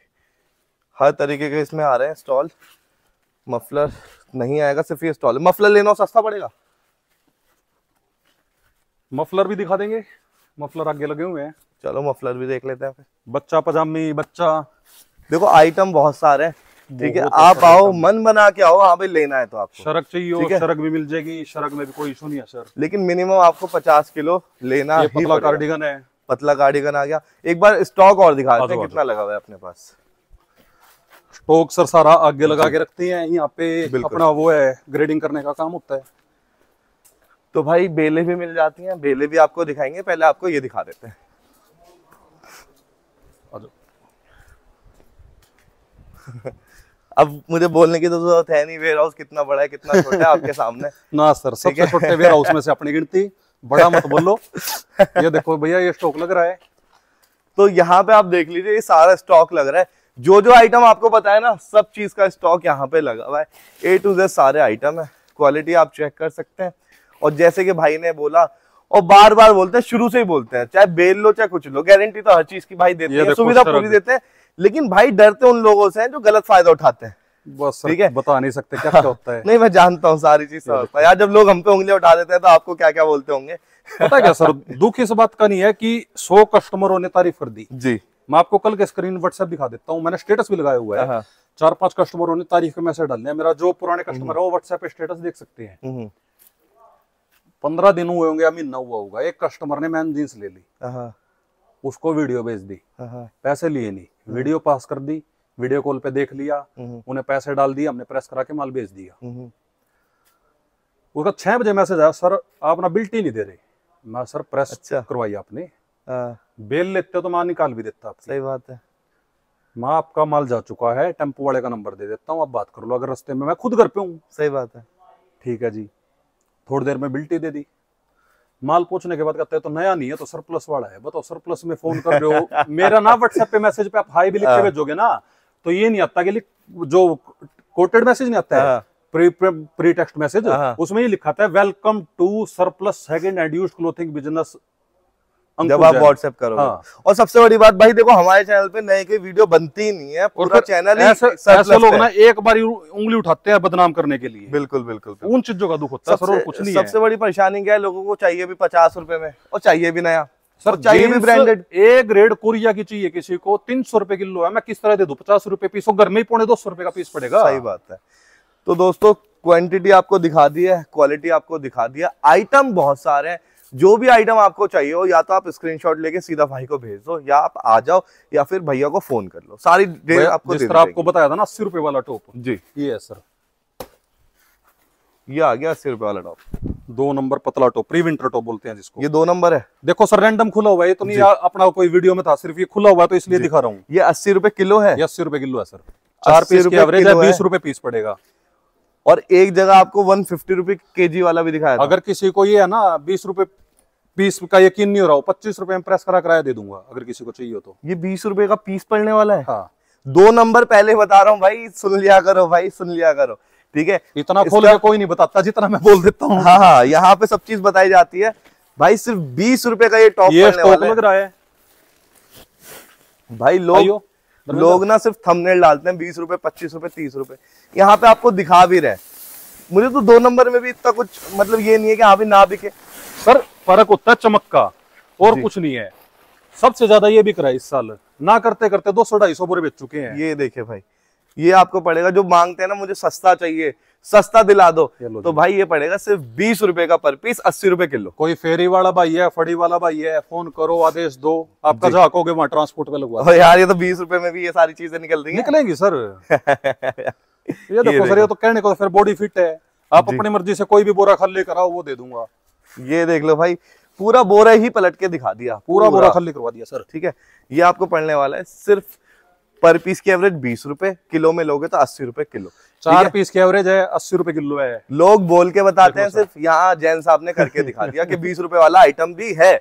हर तरीके के इसमें आ रहे हैं स्टॉल। मफलर नहीं आएगा, सिर्फ ये स्टॉल। मफलर लेना हो सस्ता पड़ेगा। मफलर भी दिखा देंगे, मफलर आगे लगे हुए हैं। चलो मफलर भी देख लेते हैं फिर। बच्चा पजामी, बच्चा, देखो आइटम बहुत सारे हैं, ठीक है, बहुत आप सारे आओ, item। मन बना के आओ, हाँ भाई लेना है तो आपको। शरक चाहिए ठीक हो, है। शरक भी मिल जाएगी, शरक में भी कोई इशू नहीं है सर। लेकिन मिनिमम आपको 50 किलो लेना ये ही पतला पड़ेगा। कार्डिगन है, पतला कार्डिगन आ गया। एक बार स्टॉक और दिखा देते हैं आजो, कितना लगा हुआ है अपने पास। स्टॉक सर सारा आगे लगा के रखते हैं यहाँ पे, बिल्कुल। अपना वो है ग्रेडिंग करने का काम होता है। तो भाई बेले भी मिल जाती हैं, बेले भी आपको दिखाएंगे, पहले आपको ये दिखा देते हैं। आजो। अब मुझे बोलने की तो जरूरत है नहीं, वेयर हाउस कितना बड़ा है कितना छोटा है आपके सामने। ना सर, सबसे छोटे वेयर हाउस में से अपनी गिनती, बड़ा मत बोलो। ये देखो भैया, ये स्टॉक लग रहा है। तो यहाँ पे आप देख लीजिए, ये सारा स्टॉक लग रहा है। जो जो आइटम आपको बताया ना, सब चीज का स्टॉक यहाँ पे लगा हुआ है। A to Z सारे आइटम है, क्वालिटी आप चेक कर सकते हैं। और जैसे कि भाई ने बोला, और बार बार बोलते हैं, शुरू से ही बोलते हैं, चाहे बेल लो चाहे कुछ लो, गारंटी तो हर चीज की भाई देते ये हैं, देखो सुविधा सर, पूरी देते हैं। लेकिन भाई डरते उन लोगों से हैं जो गलत फायदा उठाते हैं। बस ठीक सर, है। बता नहीं सकते क्या क्या होता है। नहीं, मैं जानता हूँ सारी चीज होता है यार। जब लोग हम पे उंगलियां उठा देते हैं तो आपको क्या क्या बोलते होंगे। पता है क्या सर, दुख इस बात का नहीं है कि 100 कस्टमरों ने तारीफ कर दी। जी, मैं आपको कल के स्क्रीन व्हाट्सएप दिखा देता हूँ, मैंने स्टेटस भी लगाया हुआ है। हाँ। 4-5 कस्टमरों ने तारीफ के मैसेज डाले हैं। मेरा जो पुराने कस्टमर है वो व्हाट्सएप पे स्टेटस देख सकते हैं। 15 दिन हुए होंगे या महीना हुआ होगा, एक कस्टमर ने मैन जींस ले ली, हाँ, उसको वीडियो भेज दी, हाँ, पैसे लिए नहीं, वीडियो पास कर दी, वीडियो कॉल पे देख लिया, उन्हें पैसे डाल दिए, हमने प्रेस करा के माल भेज दिया। उसका 6 बजे मैसेज आया, सर आप ना बिल्टी नहीं दे रहे। मैं सर प्रेस अच्छा। करवाई आपने, हाँ, बेल लेते तो माल निकाल भी देता आपकी। सही बात है। मैं आपका माल जा चुका है, टेम्पो वाले का नंबर दे देता हूँ, आप बात कर लो, अगर रास्ते में, मैं खुद घर पे हूँ। सही बात है। ठीक है जी, थोड़ी देर में बिल्टी दे दी। माल पूछने के बाद कहते हैं तो नया नहीं है, तो सरप्लस वाला है। बताओ, सरप्लस में फोन कर रहे हो मेरा ना व्हाट्सएप पे मैसेज पे आप हाई भी लिख के भेजोगे ना, तो ये नहीं आता कि जो कोटेड मैसेज नहीं आता है, प्री टेक्स्ट मैसेज, उसमें ये लिखा था welcome to surplus second and used clothing business जब आप व्हाट्सएप करोगे। हाँ। और सबसे बड़ी बात भाई देखो, हमारे चैनल पे नए की वीडियो बनती ही नहीं है, पूरा चैनल ही ऐसे लोग ना एक बार उंगली उठाते हैं बदनाम करने के लिए। बिल्कुल बिल्कुल, उन चीजों का दुख होता है सर, और कुछ नहीं है। सबसे बड़ी परेशानी क्या है, लोगों को चाहिए भी 50 रुपए में और चाहिए भी नया सर, चाहिए भी ब्रांडेड। ए ग्रेड कोरिया की चाहिए किसी को, 300 रुपए किलो है, मैं किस तरह दे दूं? 50 रुपए पीस, घर में ही 250 रुपए का पीस पड़ेगा। सही बात है। तो दोस्तों क्वांटिटी आपको दिखा दी है, क्वालिटी आपको दिखा दिया, आइटम बहुत सारे हैं। जो भी आइटम आपको चाहिए हो, या तो आप स्क्रीनशॉट लेके सीधा भाई को भेज दो, या आप आ जाओ, या फिर भैया को फोन कर लो, सारी डिटेल आपको जिस तरह आपको बताया था ना 80 रुपए वाला टॉप जी, ये है सर, ये आ गया 80 रुपए वाला टॉप, 2 नंबर पतला टॉप, प्री विंटर टॉप बोलते हैं जिसको। ये 2 नंबर है। देखो सर रैंडम खुला हुआ है, तो नहीं अपना कोई वीडियो में था, सिर्फ ये खुला हुआ है तो इसलिए दिखा रहा हूँ। ये 80 रुपए किलो है, ये 80 रुपए किलो है सर, 4 पीस की एवरेज है, 20 रुपए पीस पड़ेगा। और एक जगह आपको 150 रुपए केजी वाला भी दिखाया था। अगर किसी को ये है ना 20 रुपए पीस का यकीन नहीं हो रहा हो, 25 रुपए में प्रेस करा किराया दे दूंगा अगर किसी को चाहिए हो तो। ये 20 रुपए का पीस पड़ने वाला है। हाँ। 2 नंबर पहले बता रहा हूँ भाई, सुन लिया करो भाई, सुन लिया करो, ठीक है। इतना खोल के कोई नहीं बताता जितना मैं बोल देता हूँ। हाँ हाँ, यहाँ पे सब चीज बताई जाती है भाई। सिर्फ 20 रुपए का ये टॉप पड़ने वाला है। लग रहा है भाई। लोग ना सिर्फ थंबनेल डालते हैं 20 रुपए, 25 रुपए, 30 रुपए, यहाँ पे आपको दिखा भी रहे। मुझे तो 2 नंबर में भी इतना कुछ मतलब ये नहीं है कि हाँ भी ना बिके सर, फर्क होता है चमक का और कुछ नहीं है। सबसे ज्यादा ये बिक रहा है इस साल, ना करते करते 200-250 बोरे बेच चुके हैं। ये देखे भाई, ये आपको पड़ेगा, जो मांगते हैं ना मुझे सस्ता चाहिए, सस्ता दिला दो, तो भाई ये पड़ेगा सिर्फ 20 रुपए का पर पीस, 80 रुपए किलो। कोई फेरी वाला भाई है, फड़ी वाला भाई है, फोन करो, आदेश दो, आपका जहाँ कहोगे वहां ट्रांसपोर्ट पे लगवा। यार ये तो 20 रुपए में भी ये सारी चीजें निकल रही हैं। निकलेंगी सर। ये देखो सर, ये तो कहने को फिर बॉडी फिट है, आप अपनी मर्जी से कोई भी बोरा खाली कराओ वो दे दूंगा। ये देख लो भाई, पूरा बोरा ही पलट के दिखा दिया, पूरा बोरा खाली करवा दिया सर, ठीक है। ये आपको पड़ने वाला है सिर्फ पर पीस की एवरेज 20 रुपए, किलो में लोगे तो 80 रुपए किलो। 4 पीस की एवरेज है, 80 रुपए किलो है। लोग बोल के बताते हैं सिर्फ, यहाँ जैन साहब ने करके दिखा दिया कि 20 रुपए वाला आइटम भी है,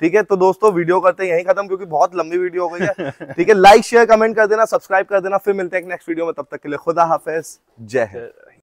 ठीक है। तो दोस्तों वीडियो करते हैं यहीं खत्म, क्योंकि बहुत लंबी वीडियो हो गई है, ठीक है। लाइक शेयर कमेंट कर देना, सब्सक्राइब कर देना, फिर मिलते हैं नेक्स्ट वीडियो में, तब तक के लिए खुदा हाफिज, जय हिंद।